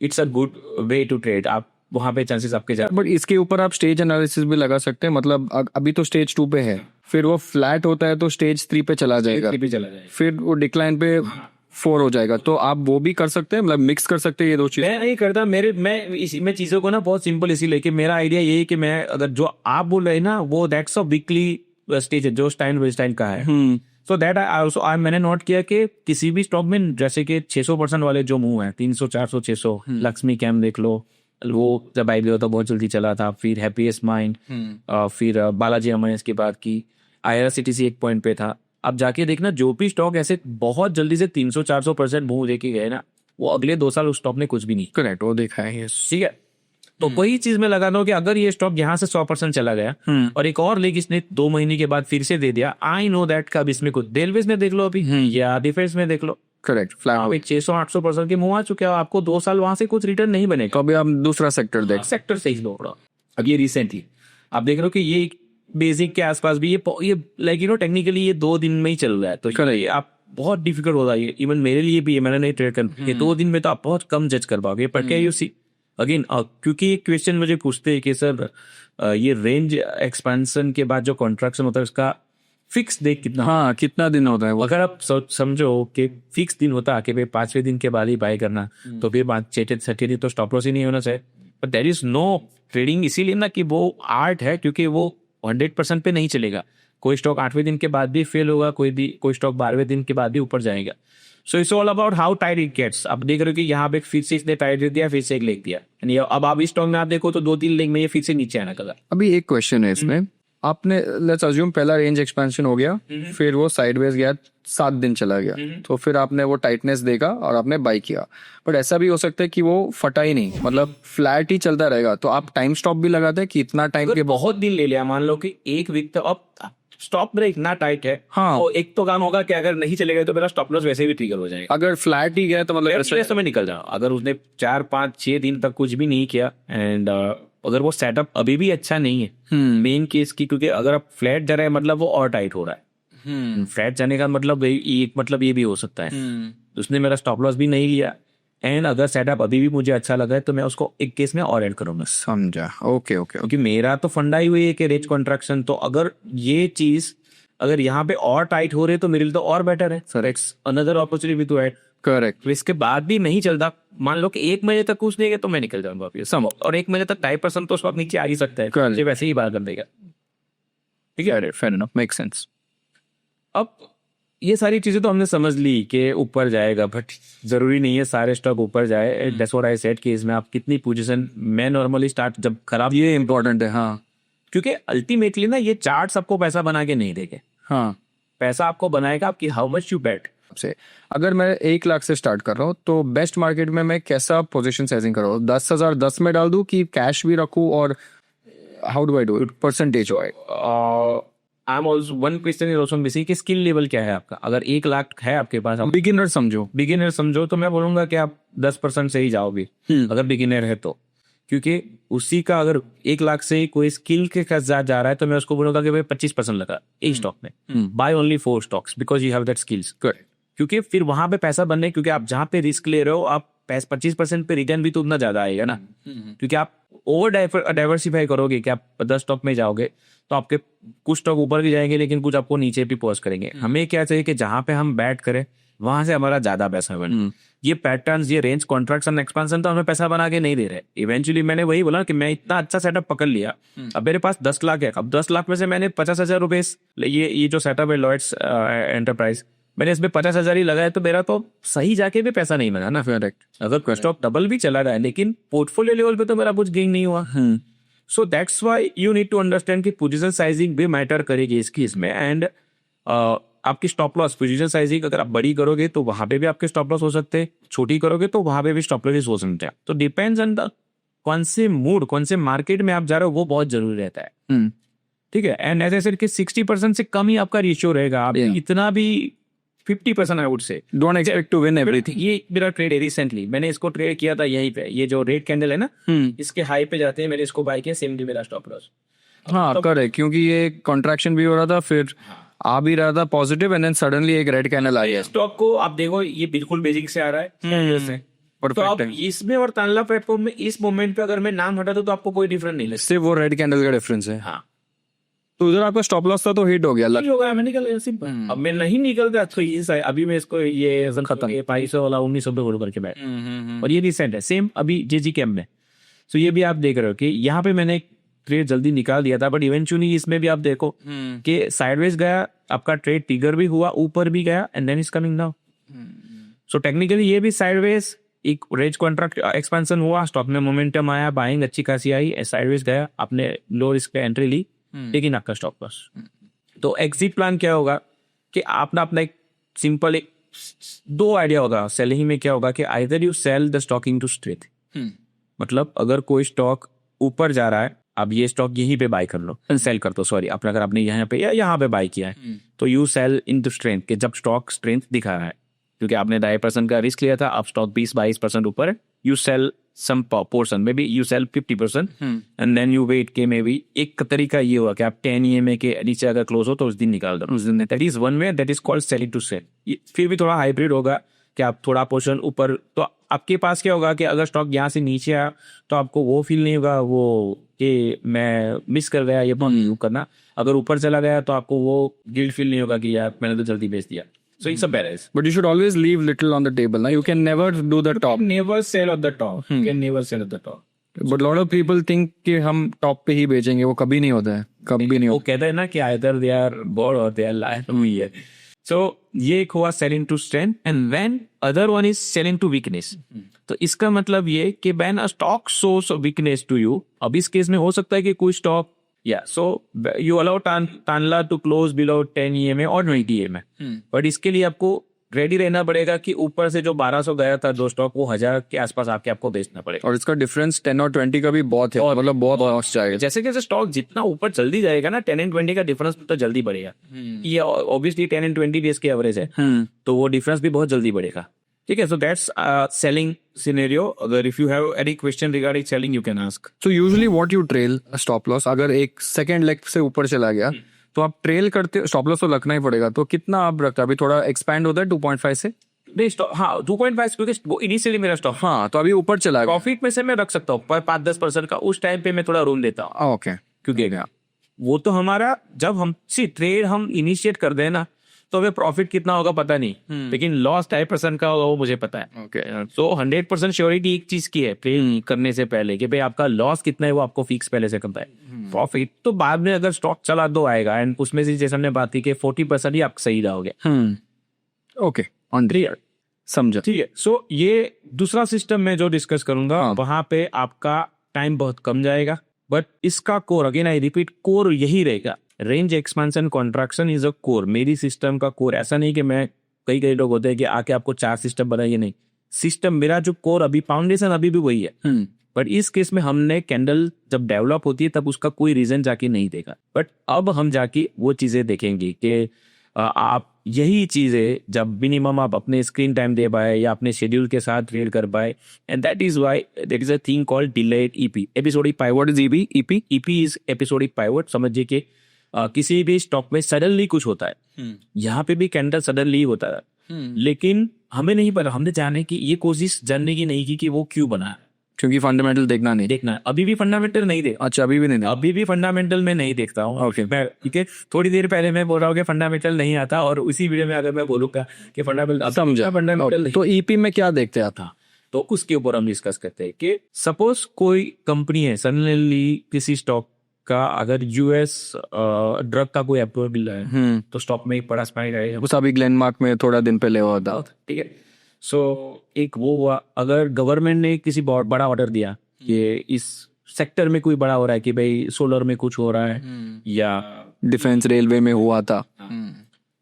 It's a good way to trade. आप वहां पे चांसेस आपके ज्यादा। बट इसके ऊपर आप स्टेज एनालिसिस भी लगा सकते हैं। मतलब अभी तो स्टेज 2 पे है, फिर वो फ्लैट होता है तो स्टेज 3 पे चला जाएगा, फिर वो डिक्लाइन पे 4 हो जाएगा। तो आप वो भी कर सकते हैं, मतलब मिक्स कर सकते हैं ये दो चीज। मैं नहीं करता, मैं चीजों को ना बहुत सिंपल इसीलिए कि मेरा आइडिया यही है कि मैं, अगर जो आप बोल रहे हैं ना वो दैट्स अ वीकली स्टेज है जो स्टाइन का है। सो दैट आई आल्सो मैंने नोट किया कि किसी भी स्टॉक में जैसे कि 600% वाले जो मूव है, 300 400 600, लक्ष्मी कैम देख लो, वो जब IPO तो बहुत जल्दी चला था। फिर हैप्पीएस्ट माइंड, फिर बालाजी अमायस की बात की, IRCTC एक पॉइंट पे था। अब जाके देखना जो भी स्टॉक ऐसे बहुत जल्दी से 300-400% मूव देके गए ना, वो अगले 2 साल उस स्टॉक ने कुछ भी नहीं। करेक्ट, वो देखा है। ठीक है, तो वही चीज में लगा दो कि अगर ये स्टॉक यहाँ से 100% चला गया और एक और लेग इसने 2 महीने के बाद फिर से दे दिया, आई नो दैट का इसमें कुछ रेलवेज में देख लो अभी, या डिफेंस में देख लो। करेक्ट, फ्लैट 600-800% के मुंह आ चुके हो, आपको 2 साल वहां से कुछ रिटर्न नहीं बनेगा। तो अभी आप दूसरा सेक्टर देख, सेक्टर से ही लो। अब ये रिसेंटली आप देख रहे हो कि ये बेसिक के आसपास भी ये लाइक टेक्निकली ये 2 दिन में ही चल रहा है, तो ये आप बहुत डिफिकल्ट होता है। इवन मेरे लिए भी, मैंने नहीं ट्रेड कर, ये 2 दिन में तो आप बहुत कम जज कर पाओगे। पर क्या यू सी अगेन, क्योंकि एक क्वेश्चन मुझे पूछते हैं कि सर ये रेंज एक्सपेंशन के बाद जो कॉन्ट्रैक्शन होता है उसका फिक्स डे कितना, हाँ कितना दिन होता है वो? अगर आप समझो कि फिक्स दिन होता है कि भाई 5वें दिन के बाद ही बाय करना, तो फिर 6-6 दिन तो स्टॉप लॉस ही नहीं होना चाहिए। But there is no trading, इसीलिए ना कि वो आर्ट है, क्योंकि वो 100% पे नहीं चलेगा। कोई स्टॉक 8वें दिन के बाद भी फेल होगा, कोई स्टॉक 12वें दिन के बाद भी ऊपर जाएगा। So it's all about how tight it gets. अब देख रहे हो कि यहाँ पे फिर से इसने टाइट दे दिया, फिर से एक लेग दिया, अब आप इस स्टॉक में आप देखो तो 2-3 लेग में ये फिर से नीचे आना कल। अभी एक क्वेश्चन है इसमें, आपने लेट्स अज्यूम पहला रेंज एक्सपेंशन हो गया, फिर वो साइडवेज गया, 7 दिन चला गया, तो फिर आपने वो टाइटनेस देखा और आपने बाई किया। बट ऐसा भी हो सकता है कि वो फटा ही नहीं, मतलब फ्लैट ही चलता रहेगा, तो आप टाइम स्टॉप भी लगाते हैं कि इतना टाइम के बहुत दिन ले लिया, मान लो कि 1 वीक तक, अब स्टॉप मेरा इतना टाइट है। हाँ, और एक तो काम होगा कि अगर नहीं चलेगा तो मेरा स्टॉप लॉस वैसे भी ट्रिगर हो जाएगा। अगर फ्लैट ही गया तो मतलब तो मैं निकल जाऊँ। अगर उसने 4-5-6 दिन तक कुछ भी नहीं किया एंड अगर वो सेटअप अभी भी अच्छा नहीं है मेन केस की, क्योंकि अगर आप फ्लैट जा रहे हैं मतलब वो और टाइट हो रहा है। फ्लैट जाने का मतलब ये भी हो सकता है उसने मेरा स्टॉप लॉस भी नहीं लिया, एंड अगर सेटअप अभी भी मुझे अच्छा लगा है तो मैं उसको एक केस में और ऐड करूंगा। समझा, ओके। क्योंकि मेरा तो फंडा ही हुई है कि रेंज कॉन्ट्रैक्शन, तो अगर ये चीज अगर यहाँ पे और टाइट हो रहे तो मेरे लिए तो और बेटर है sir, it's another opportunity to add. Correct. तो इसके बाद भी नहीं चलता, मान लो कि 1 महीने तक कुछ नहीं है तो मैं निकल जाऊंगा वापस, और 1 महीने तक 2.5% तो स्टॉक नीचे आ ही सकता है, ये वैसे ही बात कर देगा। ठीक है, फेयर इनफ, मेक सेंस। अब ये सारी चीजें तो हमने समझ ली कि ऊपर जाएगा, बट जरूरी नहीं है सारे स्टॉक ऊपर जाए। दैट्स व्हाट आई सेड कि इसमें आप कितनी पोजीशन, मैं नॉर्मली स्टार्ट जब खराब, ये इंपॉर्टेंट है। हाँ, क्योंकि अल्टीमेटली ना ये चार्ट आपको पैसा बना के नहीं देंगे। हाँ, पैसा आपको बनाएगा आपकी हाउ मच यू बेट से। अगर मैं 1 लाख से स्टार्ट कर रहा हूँ तो बेस्ट मार्केट में मैं कैसा पोजीशन साइजिंग कर रहा हूँ? 10,000 10 में डाल दूं कि कैश भी रखूं, और how do I do it, percentage wise? I am also one question is also missing कि स्किल लेवल क्या है आपका। अगर 1 लाख है आपके पास, आप बिगिनर समझो तो मैं बोलूंगा कि आप 10% से ही जाओगे अगर बिगिनर है तो, क्योंकि उसी का अगर 1 लाख से कोई स्किल के साथ जा रहा है तो मैं उसको बोलूंगा कि भाई 25% लगा एक स्टॉक में, buy only 4 stocks because you have that skills. Correct. क्योंकि फिर वहां पे पैसा बनने, क्योंकि आप जहाँ पे रिस्क ले रहे हो आप 25% पे रिटर्न भी तो उतना ज्यादा आएगा ना, क्योंकि आप ओवर डाइवर्सिफाई करोगे कि आप 10 स्टॉक में जाओगे तो आपके कुछ स्टॉक ऊपर भी जाएंगे लेकिन कुछ आपको नीचे भी पॉज करेंगे। हमें क्या चाहिए कि जहां पे हम बैट करें वहां से हमारा ज्यादा पैसा बने। ये पैटर्न्स, ये रेंज कॉन्ट्रैक्शन एक्सपेंशन तो हमें पैसा बना के नहीं दे रहे। इवेंचुअली मैंने वही बोला कि मैं इतना अच्छा सेटअप पकड़ लिया, अब मेरे पास 10 लाख है, अब 10 लाख में से मैंने 50,000 रुपए ये जो सेटअप है लॉयड्स एंटरप्राइज, मैंने इसमें 50,000 ही लगाया तो मेरा तो सही जाके भी पैसा नहीं बना ना। अगर स्टॉक डबल भी चला रहा है लेकिन पोर्टफोलियो लेवल पे तो मेरा कुछ गेन नहीं हुआ। So that's why you need to understand कि पोजीशन साइजिंग भी मैटर करेगी इसकी इसमें। एंड आपकी स्टॉप लॉस पोजीशन साइजिंग अगर आप बड़ी करोगे तो वहां पे भी आपके स्टॉप लॉस हो सकते हैं, छोटी करोगे तो वहां पे भी स्टॉप लॉस हो सकते हैं। तो डिपेंड्स ऑन द कौन से मूड, कौन से मार्केट में आप जा रहे हो, वो बहुत जरूरी रहता है। ठीक है। एंड एज आई सेड कि 60% से कम ही आपका रेशियो रहेगा। आप इतना भी 50% I would say don't expect to win everything. ये मेरा ट्रेड है रिसेंटली, मैंने इसको ट्रेड किया था यहीं पे, ये जो रेड कैंडल है ना, इसके हाई पे जाते हैं मैंने इसको बाय किया, सेम डे मेरा स्टॉप लॉस। हाँ करेक्ट, क्योंकि ये कॉन्ट्रैक्शन भी हो रहा था, फिर आ भी रहा था पॉजिटिव, एंड देन सडनली एक रेड कैंडल आई है। स्टॉक को आप देखो, ये बिल्कुल बेसिक से आ रहा है। तो आप इसमें और तानला प्लेटफॉर्म में इस मोमेंट पे अगर मैं नाम हटा दूं तो आपको कोई डिफरेंस नहीं लगता, सिर्फ वो रेड कैंडल का डिफरेंस है। हाँ, तो उधर आपका स्टॉप लॉस था तो हिट हो गया, हो गया, मैं निकल गया सिंपल। अब मैं नहीं निकल गया तो ये अभी मैं इसको ये खत्म, ये 500 वाला 1900 पे होल्ड करके बैठ। और ये रिसेंट है सेम अभी जेजी कैम में। सो ये भी आप देख रहे हो कि यहाँ पे मैंने ट्रेड जल्दी निकाल दिया था, बट इवेंचुअली इसमें भी आप देखो कि साइडवेज गया, आपका ट्रेड टिगर भी हुआ, ऊपर भी गया, and then is coming down. So technically ये भी साइडवेज एक रेंज कॉन्ट्रैक्ट एक्सपेंशन हुआ, स्टॉक में मोमेंटम आया, बाइंग अच्छी खासी आई, साइडवेज गया, आपने लो रिस्क पे एंट्री ली, लेकिन आपका स्टॉप लॉस। तो एग्जिट प्लान क्या होगा कि आपने अपना एक सिंपल एक दो आइडिया होगा सेलिंग में। क्या होगा कि either you sell the stock into straight, मतलब अगर कोई स्टॉक ऊपर जा रहा है, अब ये स्टॉक यहीं पे बाय कर लो, सेल कर दो, सॉरी, अपने अगर आपने यहाँ पे या यहाँ पे बाय किया है तो यू सेल इनटू स्ट्रेंथ, कि जब स्टॉक स्ट्रेंथ दिखा रहा है, क्योंकि आपने 2.5% का रिस्क लिया था, अब स्टॉक 20-22% ऊपर है, you sell some portion, maybe you sell 50% and then you wait के maybe एक तरीका ये हुआ कि आप 10 EMA के नीचे अगर क्लोज हो तो उस दिन निकाल दो, उस दिन। that is one way, that is called selling to sell। फिर भी थोड़ा हाइब्रिड होगा कि आप थोड़ा पोर्शन ऊपर, तो आपके पास क्या होगा कि अगर स्टॉक यहाँ से नीचे आया तो आपको वो फील नहीं होगा वो कि मैं मिस कर गया, ये नहीं करना। अगर ऊपर चला गया तो आपको वो गिल्ट फील नहीं होगा कि यार मैंने तो जल्दी बेच दिया। So it's a balance. But you should always leave little on the table. Now you can never do the top. Never sell at the top. You can never sell at the top. But lot of people think कि हम top पे ही बेचेंगे, वो कभी नहीं होता है, कभी नहीं वो होता। कहते हैं ना कि either they are bored or they are lying। So ये एक हुआ selling to strength, and when other one is selling to weakness। तो इसका मतलब ये कि when a stock shows a weakness to you, अब इस केस में हो सकता है कि कोई stock, yeah, so you allow Tanla to close below 10 EMA or 20 EMA, but इसके लिए आपको रेडी रहना पड़ेगा कि ऊपर से जो 1200 गया था दो स्टॉक, वो 1000 के आसपास आके आपको बेचना पड़ेगा। और इसका डिफरेंस 10 और 20 का भी बहुत है, मतलब बहुत लॉस जाएगा। जैसे जैसे स्टॉक जितना ऊपर जल्दी जाएगा ना, 10 एंड 20 का डिफरेंस तो जल्दी बढ़ेगा। ये ऑब्वियसली 10 एंड 20 डेज की एवरेज है, तो वो डिफरेंस भी बहुत जल्दी बढ़ेगा। ठीक है, सो दैट्स सेलिंग सिनेरियो। अगर if you have any question regarding selling you can ask. So usually what you trail stop loss, अगर एक सेकंड लेग से ऊपर चला गया तो आप ट्रेल करते, स्टॉप लॉस तो रखना ही पड़ेगा, तो कितना आप रखते हैं? अभी थोड़ा एक्सपैंड होता है 2.5 से नहीं, हाँ 2.5, क्योंकि वो इनिशियली मेरा स्टॉक, हाँ तो अभी ऊपर चला गया, प्रॉफिट में से मैं रख सकता हूँ पर 5-10% का, उस टाइम पे मैं थोड़ा रूम देता हूँ। ओके, क्योंकि वो तो हमारा जब हम ट्रेड हम इनिशिएट कर दे ना, तो हमें प्रॉफिट कितना होगा पता नहीं, लेकिन लॉस 2.5% का होगा वो मुझे पता है। ओके, सो 100% श्योरिटी एक चीज की है ट्रेड करने से पहले कि भाई आपका लॉस कितना है वो आपको फिक्स पहले से करता है। प्रॉफिट तो बाद में अगर स्टॉक चला दो आएगा, एंड उसमें से जैसे हमने बात की कि 40% ही आप सही रहोगे। ओके, ऑन क्लियर, समझा। ठीक है, सो ये दूसरा सिस्टम में जो डिस्कस करूंगा, वहां पे आपका टाइम बहुत कम जाएगा, बट इसका core, again I repeat, core यही रहेगा। Range expansion contraction is a core, मेरी सिस्टम का कोर। ऐसा नहीं कि मैं कई लोग होते हैं कि आके आपको 4 सिस्टम बनाइए, नहीं, सिस्टम मेरा जो कोर अभी फाउंडेशन अभी भी वही है। बट इस केस में हमने कैंडल जब डेवलप होती है तब उसका कोई रीजन जाके नहीं देखा, बट अब हम जाके वो चीजें देखेंगे कि आप यही चीजें जब मिनिमम आप अपने स्क्रीन टाइम दे पाए या अपने शेड्यूल के साथ ट्रेड कर पाए, and that is why there is a thing called delayed EP, episodic pivot. Is EP is episodic pivot. समझिए कि किसी भी स्टॉक में सडनली कुछ होता है, यहाँ पे भी कैंडल सडनली होता है, लेकिन हमें नहीं पता, हमने जाने की ये कोशिश जानने की नहीं की कि वो क्यों बना है। क्योंकि फंडामेंटल देखना नहीं, देखना है, अभी भी फंडामेंटल नहीं देख। अच्छा अभी भी नहीं अभी भी फंडामेंटल में नहीं देखता हूँ। Okay. मैं ठीक है, थोड़ी देर पहले मैं बोल रहा हूँ कि फंडामेंटल नहीं आता, और उसी वीडियो में अगर मैं बोलूंगा कि फंडामेंटल समझा। फंडामेंटल तो ईपी में क्या देखते आता, तो उसके ऊपर हम डिस्कस करते हैं कि सपोज कोई कंपनी है, सडनली किसी स्टॉक का अगर यूएस ड्रग का कोई अप्रूवल मिल रहा है तो स्टॉक में एक बड़ा स्पाइक आएगा। उस अभी ग्लेनमार्क में थोड़ा दिन पहले हुआ था। ठीक है, सो एक वो हुआ। अगर गवर्नमेंट ने किसी बहुत बड़ा ऑर्डर दिया कि इस सेक्टर में कोई बड़ा हो रहा है, कि भाई सोलर में कुछ हो रहा है या डिफेंस रेलवे में हुआ था,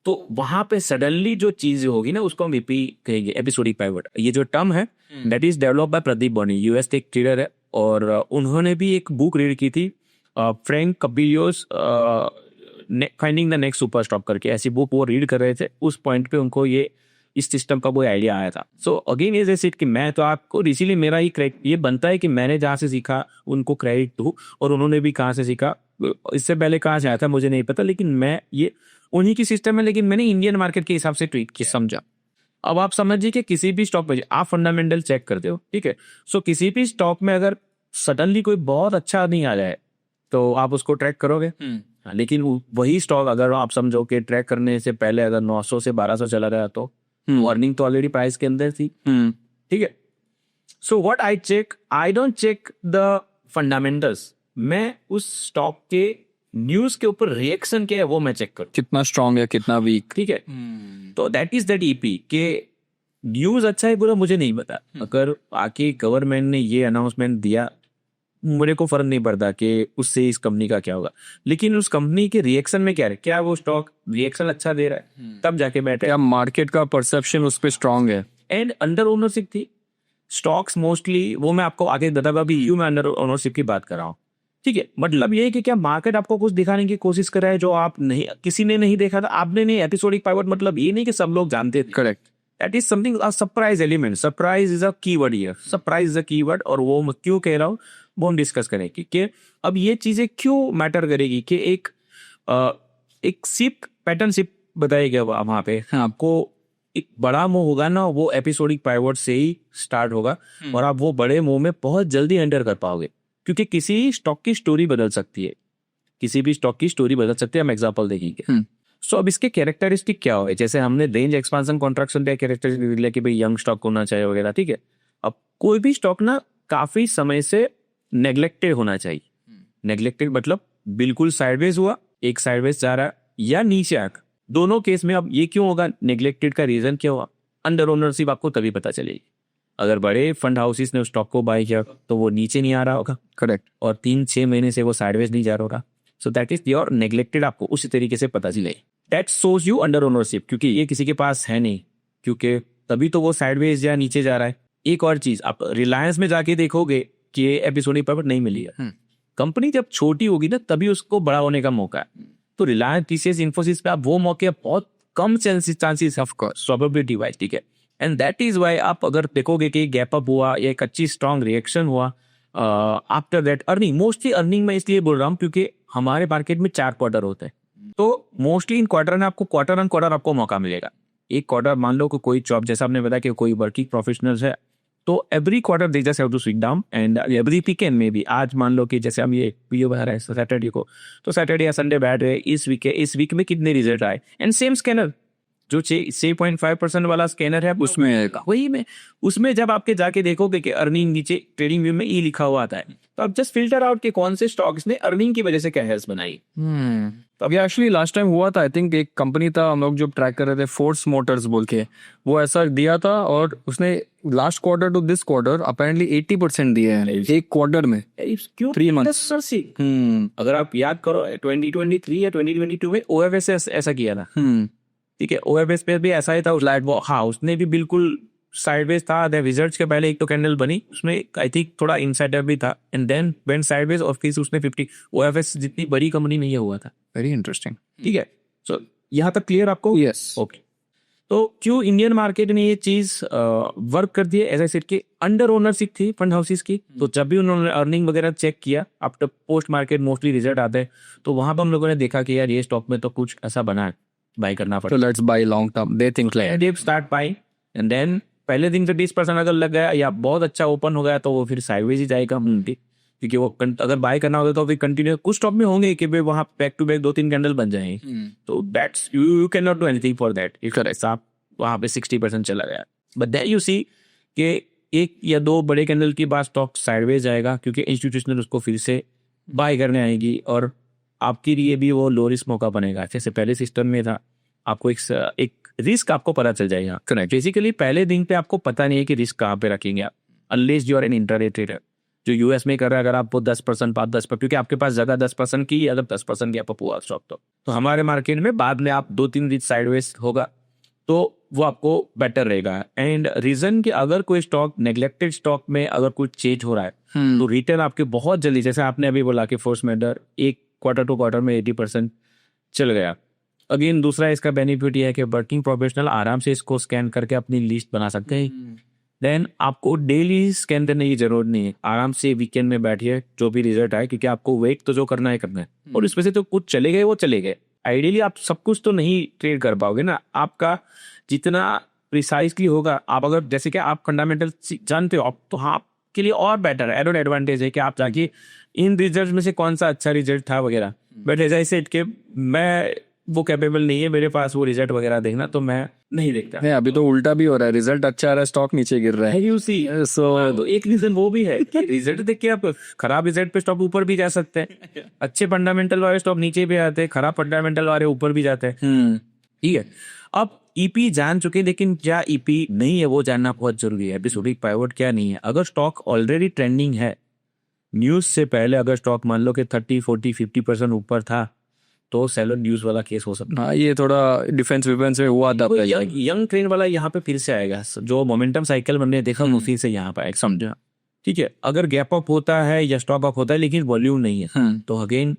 तो वहां पे सडनली जो चीज होगी ना उसको हम ईपी कहेंगे, एपिसोडिक पाइवट। ये जो टर्म है that is developed by Pradeep Bonde, US के एक ट्रेडर है, और उन्होंने भी एक बुक रीड की थी, Frank Kabilios finding the next super stock करके, ऐसी बुक वो रीड कर रहे थे। उस पॉइंट पे उनको ये इस सिस्टम का कोई आइडिया आया था। सो अगेन ये जैसे कि मैं तो आपको इसीलिए मेरा ही क्रेडिट ये बनता है कि मैंने जहाँ से सीखा उनको क्रेडिट दूँ, और उन्होंने भी कहाँ से सीखा, इससे पहले कहाँ से आया था मुझे नहीं पता, लेकिन मैं ये उन्हीं की सिस्टम है, लेकिन मैंने इंडियन मार्केट के हिसाब से ट्रीट किया, समझा। अब आप समझिए कि किसी भी स्टॉक में आप फंडामेंटल चेक करते हो, ठीक है, सो किसी भी स्टॉक में अगर सडनली कोई बहुत अच्छा नहीं आ जाए तो आप उसको ट्रैक करोगे। लेकिन वही स्टॉक अगर आप समझो कि ट्रैक करने से पहले अगर 900 से 1200 चला रहा तो अर्निंग तो ऑलरेडी प्राइस के अंदर थी। ठीक है, so what I check, I don't check the fundamentals, मैं उस स्टॉक के न्यूज के ऊपर रिएक्शन क्या है वो मैं चेक करूं, कितना स्ट्रांग है कितना वीक। ठीक है, तो दैट इज दैट ईपी के न्यूज अच्छा है बुरा मुझे नहीं पता। अगर आके गवर्नमेंट ने ये अनाउंसमेंट दिया मेरे को फर्क नहीं पड़ता कि उससे इस कंपनी का क्या होगा, लेकिन उस कंपनी के रिएक्शन में क्या है, क्या वो स्टॉक रिएक्शन अच्छा दे रहा है, तब जाके बैठे। या मार्केट का परसेप्शन उस पर स्ट्रांग है। एंड अंडर ओनरशिप थी स्टॉक्स मोस्टली, वो मैं आपको आगे बताऊंगा, अभी यू मैं अंडर ओनरशिप की बात कर रहा हूँ। ठीक है, मतलब ये है कि क्या मार्केट आपको कुछ दिखाने की कोशिश कर रहा है जो आप नहीं, किसी ने नहीं देखा था, आपने नहीं। एपिसोडिक पाइवट मतलब ये नहीं कि सब लोग जानते थे। Correct, that is something a surprise element, surprise is a keyword here, surprise is a keyword, और वो मैं क्यों कह रहा हूँ वो हम डिस्कस करेंगे कि अब ये चीजें क्यों मैटर करेगी कि एक शिप पैटर्न शिप बताएगा वहां पे आपको एक बड़ा मुंह होगा ना, वो एपिसोडिक पाइवट से ही स्टार्ट होगा, और आप वो बड़े मुंह में बहुत जल्दी एंटर कर पाओगे, क्योंकि किसी स्टॉक की स्टोरी बदल सकती है, किसी भी स्टॉक की स्टोरी बदल सकती है। हम एग्जांपल देखेंगे। सो अब इसके कैरेक्टरिस्टिक क्या हो, जैसे हमने रेंज एक्सपांशन कॉन्ट्रैक्शन का कैरेक्टरिस्टिक लिया कि भाई यंग स्टॉक होना चाहिए वगैरह। ठीक है, अब कोई भी स्टॉक ना काफी समय से नेग्लेक्टेड होना चाहिए। नेग्लेक्टेड मतलब बिल्कुल साइडवेज हुआ, एक साइडवेज जा रहा है, या नीचे आ, दोनों केस में। अब ये क्यों होगा, नेग्लेक्टेड का रीजन क्या हुआ, अंडर ओनरशिप आपको तभी पता चलेगी। अगर बड़े फंड हाउसेस ने उस स्टॉक को बाय किया तो वो नीचे नहीं आ रहा होगा, करेक्ट, और 3-6 महीने से वो साइडवेज नहीं जा रहा होगा। सो दैट इज योर नेग्लेक्टेड, आपको उसी तरीके से पता चले। That shows you under ownership, क्योंकि ये किसी के पास है नहीं, क्योंकि तभी तो वो साइडवेज या नीचे जा रहा है। एक और चीज, आप रिलायंस में जाके देखोगे कि ये एपिसोडिक पाइवट नहीं मिली है। कंपनी जब छोटी होगी ना तभी उसको बड़ा होने का मौका है। तो रिलायंस, टीसीएस, इन्फोसिस पे आप वो मौके बहुत कम chances of course probability wise. ठीक है, एंड दैट इज वाई आप अगर देखोगे कि गैप अप हुआ या एक अच्छी स्ट्रॉन्ग रिएक्शन हुआ after that earning, mostly earning में इसलिए बोल रहा हूँ क्योंकि हमारे मार्केट में 4 क्वार्टर होते हैं, तो मोस्टली इन क्वार्टर में आपको क्वार्टर ऑन क्वार्टर आपको मौका मिलेगा। एक क्वार्टर मान लो कि कोई जॉब, जैसा आपने बताया कि कोई वर्किंग प्रोफेशनल्स है, तो every quarter they just have to switch down and every weekend में भी। आज मान लो कि जैसे हम ये वीडियो बना रहे हैं सैटरडे को, तो सैटरडे या संडे बैठ रहे, इस वीक में कितने रिजल्ट आए, एंड सेम स्कैनर जो 6.5% वाला स्कैनर है उसमें आएगा, वही में उसमें जब आपके जाके देखोगे कि अर्निंग नीचे ट्रेडिंग व्यू में ई लिखा हुआ आता है, तो आप जस्ट फिल्टर आउट के कौन से स्टॉक्स ने अर्निंग की वजह से कैश बनाई। तो अभी एक्चुअली लास्ट टाइम हुआ था, आई थिंक एक कंपनी था, हम लोग जो ट्रैक कर रहे थे, फोर्स मोटर्स बोल के, वो ऐसा दिया था, और उसने last quarter to this quarter apparently 80% दिए हैं एक क्वार्टर में, क्यों 3 मंथ्स। अगर आप याद करो 2023 या 2022 में ओएफएस ऐसा किया था। ठीक है, ओएफएस पे भी ऐसा ही था, हाँ उसने भी बिल्कुल साइडवेज था। रिजल्ट्स के पहले एक तो कैंडल बनी, उसमें आई थिंक थोड़ा इनसाइडर भी था, एंड देन वेंट साइडवेज, और फिर उसने 50। ओएफएस जितनी बड़ी कंपनी में ये हुआ था। Very interesting. ठीक है, सो यहाँ तक क्लियर आपको? Yes, okay. तो क्यों इंडियन मार्केट में ये चीज वर्क कर दी है, एज आई सेड कि अंडर ओनरशिप थी फंड हाउसेस की, तो जब भी उन्होंने अर्निंग वगैरह चेक किया, after post market mostly result आते हैं, तो वहां पर हम लोगों ने देखा कि यार ये स्टॉक में तो कुछ ऐसा बना है बाय करना So पड़ता let's buy long term. They think like है। They start buying and then पहले दिन से 20% अगर लग गया या बहुत अच्छा ओपन हो गया तो वो फिर साइडवेज ही जाएगा मुंडी, क्योंकि वो अगर बाय करना होता तो फिर कंटिन्यू कुछ स्टॉक में होंगे कि भाई वहाँ बैक टू बैक 2-3 कैंडल बन जाएंगे, तो that's you can not do anything for that if आप वहाँ पे 60% चला गया। बट देन यू सी कि एक या दो बड़े कैंडल के बाद स्टॉक साइडवेज जाएगा क्योंकि इंस्टीट्यूशनल उसको फिर से बाय करने आएगी और आपके लिए भी वो लो रिस्क मौका बनेगा। जैसे पहले सिस्टम में था आपको एक रिस्क आपको पता चल जाएगा। Correct. बेसिकली पहले दिन पे आपको पता नहीं है कि रिस्क कहाँ पे रखेंगे आप, unless you are an intraday trader जो यूएस में कर रहा है। अगर आपको 10% 5-10% क्योंकि आपके पास जगह 10% की, अगर 10% की आपको पूरा स्टॉक तो हमारे मार्केट में बाद में आप 2-3 दिन साइडवेज होगा तो वो आपको बेटर रहेगा। एंड रीजन कि अगर कोई स्टॉक नेग्लेक्टेड स्टॉक में अगर कुछ चेंज हो रहा है तो रिटर्न आपके बहुत जल्दी, जैसे आपने अभी बोला कि फोर्स मैटर एक क्वार्टर टू क्वार्टर में 80% चल गया। अगेन दूसरा इसका बेनिफिट ये है कि वर्किंग प्रोफेशनल आराम से इसको स्कैन करके अपनी लिस्ट बना सकते हैं। देन आपको डेली स्कैन करने की जरूरत नहीं है, आराम से वीकेंड में बैठिए जो भी रिजल्ट आए, क्योंकि आपको वेट तो जो करना है करना है और इसमें से तो कुछ चले गए वो चले गए। आइडियली आप सब कुछ तो नहीं ट्रेड कर पाओगे ना, आपका जितना प्रिसाइजली होगा, आप अगर जैसे कि आप फंडामेंटल जानते हो आप तो हाँ आपके लिए और बेटर है, एडोड एडवांटेज है कि आप जाके इन रिजल्ट में से कौन सा अच्छा रिजल्ट था वगैरह। बट एज आई सेड के मैं वो कैपेबल नहीं है मेरे पास वो रिजल्ट वगैरह देखना, तो मैं नहीं देखता। नहीं, अभी तो उल्टा भी हो रहा है, रिजल्ट अच्छा आ रहा है स्टॉक नीचे गिर रहा है। यू सी तो एक रीजन वो भी है कि रिजल्ट देख के आप खराब रिजल्ट पे स्टॉक ऊपर भी जा सकते हैं, अच्छे फंडामेंटल वाले स्टॉक नीचे भी आते हैं, खराब फंडामेंटल वाले ऊपर भी जाते हैं। ठीक है, अब ईपी जान चुके, लेकिन क्या ईपी नहीं है वो जानना बहुत जरूरी है। एपिसोडिक पाइवट क्या नहीं है, अगर स्टॉक ऑलरेडी ट्रेंडिंग है, न्यूज से पहले अगर स्टॉक मान लो कि 30-40-50% ऊपर था तो सेलर न्यूज वाला केस हो सकता है। हाँ, ये थोड़ा डिफेंस विफेंस में हुआ था। यंग ट्रेंड वाला यहाँ पे फिर से आएगा, जो मोमेंटम साइकिल हमने देखा उसी से यहाँ पे आएगा, समझा। ठीक है, अगर गैप अप होता है या स्टॉक अप होता है लेकिन वॉल्यूम नहीं है तो अगेन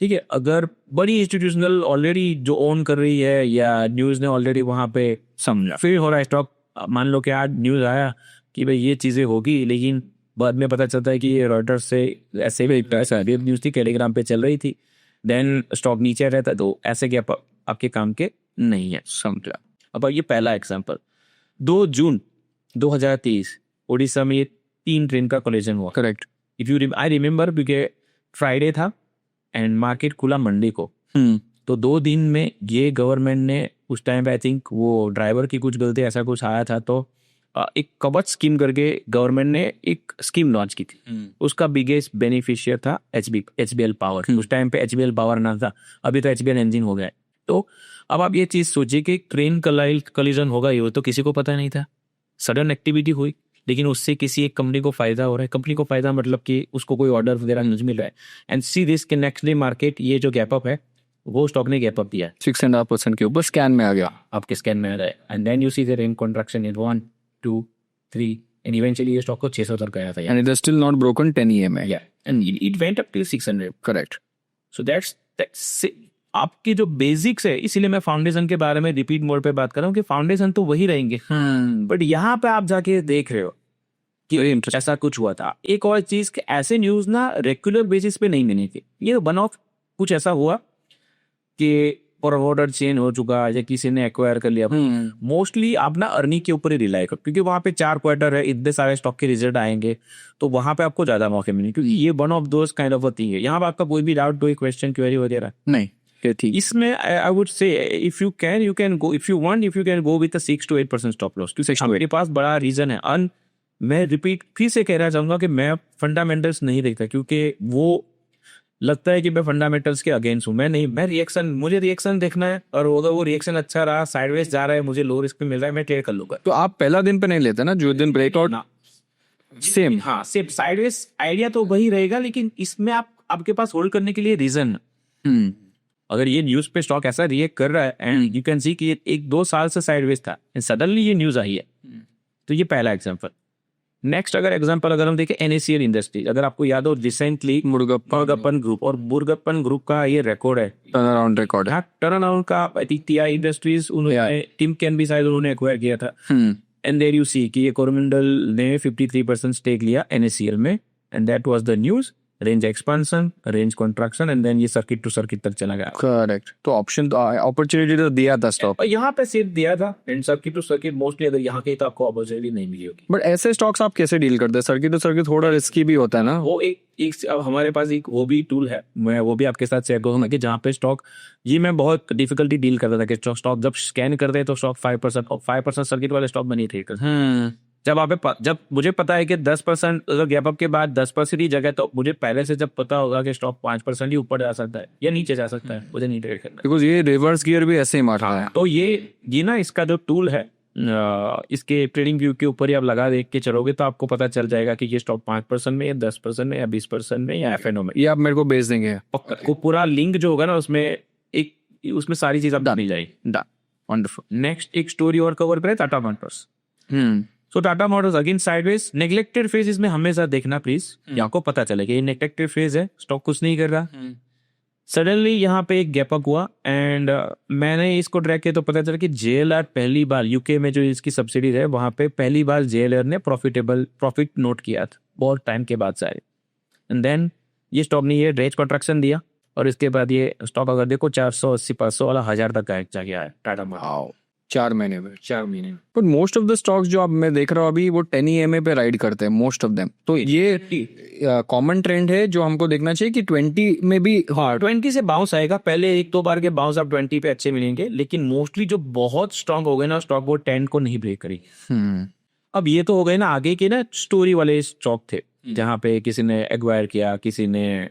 ठीक है, अगर बड़ी इंस्टीट्यूशनल ऑलरेडी जो ओन कर रही है या न्यूज ने ऑलरेडी वहां पे समझा फिर हो रहा है स्टॉक, मान लो कि आज न्यूज आया कि भाई ये चीजें होगी, लेकिन बाद में पता चलता है कि ये रॉयटर्स से ऐसे भी न्यूज थी, टेलीग्राम पे चल रही थी, देन स्टॉक नीचे रहता है, तो ऐसे गैप आपके काम के नहीं है, समझा। अब ये पहला एग्जांपल 2 जून 2023 उड़ीसा में 3 ट्रेन का कोलिजन हुआ। Correct. If you I remember क्योंकि फ्राइडे था एंड मार्केट खुला मंडे को, तो 2 दिन में ये गवर्नमेंट ने उस टाइम पे आई थिंक वो ड्राइवर की कुछ गलती ऐसा कुछ आया था, तो एक कवच स्कीम करके गवर्नमेंट ने एक स्कीम लॉन्च की थी। उसका बिगेस्ट बेनिफिशियर था एचबीएल पावर। उस टाइम पे एचबीएल पावर ना था, अभी तो एचबीएल इंजन हो गया है। तो अब आप ये चीज सोचिए कि ट्रेन कलिजन होगा, ये तो किसी को पता नहीं था, सडन एक्टिविटी हुई, लेकिन उससे किसी एक कंपनी को फायदा हो रहा है। कंपनी को फायदा मतलब कि उसको कोई ऑर्डर वगैरह नहीं मिल रहा है, एंड सी दिस के नेक्स्ट डे मार्केट ये जो गैप अप है वो स्टॉक ने गैप अप दिया 6.5% के ऊपर स्कैन में आ गया, आपके स्कैन में आ रहा है, and then you see the in contraction in 1 2 3 and eventually ये स्टॉक को 600 तक गया था, and it is still not broken 10 EMA, and it went up to 600। Correct. So that's आपकी जो बेसिक्स है, इसीलिए मैं फाउंडेशन के बारे में रिपीट मोड पे बात कर रहा हूँ कि फाउंडेशन तो वही रहेंगे, बट यहाँ पे आप जाके देख रहे हो कि ऐसा कुछ हुआ था। एक और चीज कि ऐसे न्यूज ना रेगुलर बेसिस पे नहीं मिलनी थी, ये वन ऑफ कुछ ऐसा हुआ कि ऑर्डर चेंज हो चुका या किसी ने एक्वायर कर लिया। मोस्टली आप ना अर्निंग के ऊपर ही रिलाई करो, क्योंकि वहां पे 4 क्वार्टर है, इतने सारे स्टॉक के रिजल्ट आएंगे, तो वहां पे आपको ज्यादा मौके मिलेंगे, क्योंकि ये one of those kind of thing है। यहाँ पे आपका कोई भी डाउट, कोई क्वेश्चन क्वेरी वगैरह नहीं, ठीक। इसमें आई वुड से if you can go, if you want, if you can go with 6 to 8% stop loss, क्योंकि आपके पास बड़ा रीजन है। मैं रिपीट फिर से कहना चाहूंगा कि मैं फंडामेंटल्स नहीं देखता, क्योंकि वो लगता है कि मैं फंडामेंटल्स के अगेंस्ट हूं। मुझे रिएक्शन देखना है, और अगर वो रिएक्शन अच्छा रहा, साइडवेज जा रहा है, मुझे लो रिस्क पे मिल रहा है, मैं ट्रेड कर लूंगा। तो आप पहला दिन पे नहीं लेते ना, जो दिन ब्रेकआउट सेम? हाँ, सेम साइडवेज आइडिया तो वही रहेगा, लेकिन इसमें आपके पास होल्ड करने के लिए रीजन। अगर ये न्यूज पे स्टॉक ऐसा रिएक्ट कर रहा है एंड यू कैन सी कि 1-2 साल से साइडवेज था एंड सडनली ये न्यूज आई है, तो ये पहला एग्जांपल। नेक्स्ट अगर हम देखें NACL इंडस्ट्रीज, अगर आपको याद हो रिसेंटली मुरुगप्पन ग्रुप, और मुरुगप्पन ग्रुप का ये रिकॉर्ड है, टर्न रिकॉर्ड है। टर्न अराउंड का TI इंडस्ट्रीज उन्होंने टिम कैन भी शायद उन्होंने एक्वायर किया था, एंड देयर यू सी कि ये कोरोमंडल ने 53% स्टेक लिया NACL में, and that was the news range expansion, range contraction, and then ये सर्किट टू सर्किट तक चला गया। करेक्ट। तो ऑप्शन अपॉर्चुनिटी तो दिया था स्टॉक, और यहाँ पे सिर्फ दिया था, and circuit to circuit mostly अगर यहाँ के तो आपको अपॉर्चुनिटी नहीं मिली होगी। बट ऐसे स्टॉक्स आप कैसे डील करते हैं? सर्किट टू सर्किट थोड़ा रिस्की भी होता है ना। वो एक अब हमारे पास एक वो भी टूल है, मैं वो भी आपके साथ शेयर करूंगा कि जहाँ पे स्टॉक, ये मैं बहुत डिफिकल्टी डील करता था कि स्टॉक जब स्कैन करते हैं तो स्टॉक 5% सर्किट वाले स्टॉक बनी ट्रेड करते। जब मुझे पता है कि 10% अगर गैप अप के बाद 10% ही जगह, तो मुझे पहले से जब पता होगा कि स्टॉक 5% ही ऊपर जा सकता है या नीचे जा सकता है, मुझे नहीं ट्रेड करना। बिकॉज ये रिवर्स गियर भी ऐसे ही मार रहा है। तो ये ना इसका जो टूल है, इसके ट्रेडिंग व्यू के ऊपर ही आप लगा देख के चलोगे तो आपको पता चल जाएगा कि ये स्टॉक 5% में या 10% में या 20% में या एफएनओ में। ये आप मेरे को भेज देंगे। को पूरा लिंक जो होगा ना उसमें सारी चीज आप मिल जाएगी। वंडरफुल। नेक्स्ट एक स्टोरी और कवर करें, Tata Motors. So Tata Motors again sideways, neglected phase इसमें हमेशा देखना प्लीज, आपको पता चले कि ये नेग्लेक्टेड फेज है, स्टॉक कुछ नहीं कर रहा। सडनली यहाँ पे एक गैप अप हुआ एंड मैंने इसको ट्रैक किया तो पता चला कि जेएलआर पहली बार यूके में जो इसकी सब्सिडीज है वहां पे पहली बार जेएलआर ने प्रॉफिट नोट किया था बहुत टाइम के बाद सारे। एंड देन ये स्टॉक ने ये रेंज कॉन्ट्रैक्शन दिया और इसके बाद ये स्टॉक अगर देखो 480-500 वाला 1000 तक जाके आया टाटा मोटर्स 4 महीने में। 4 महीने। But most of the stocks जो अब मैं देख रहा हूँ अभी वो 10 EMA पे राइड करते हैं मोस्ट ऑफ देम। तो ये कॉमन ट्रेंड है जो हमको देखना चाहिए कि 20 में भी 20 से बाउंस आएगा। पहले एक दो बार के बाउंस आप 20 पे अच्छे मिलेंगे, लेकिन मोस्टली जो बहुत स्ट्रांग हो गए ना स्टॉक वो 10 को नहीं ब्रेक करेगी। अब ये तो हो गए ना आगे के ना स्टोरी वाले स्टॉक थे जहाँ पे किसी ने एक्वायर किया, किसी ने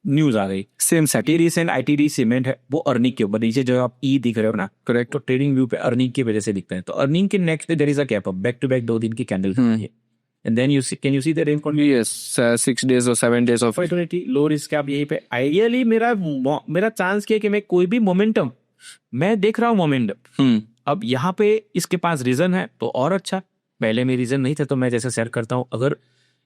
न्यूज आ गई। Same set recent ITD cement है वो अर्निंग के ऊपर, नीचे जो आप ई दिख रहे हो ना, करेक्ट, तो ट्रेडिंग व्यू पे अर्निंग की वजह से दिखते हैं। तो अर्निंग के next there is a gap up, back to back 2 दिन की कैंडल है and then can you see the range continue. Yes 6 days और 7 days of opportunity low risk. आप यहीं पे आइडियली मेरा चांस किया कि मैं कोई भी मोमेंटम मैं देख रहा हूँ मोमेंटम। अब यहाँ पे इसके पास रीजन है तो और अच्छा, पहले में रीजन नहीं था तो मैं जैसे शेयर करता हूँ अगर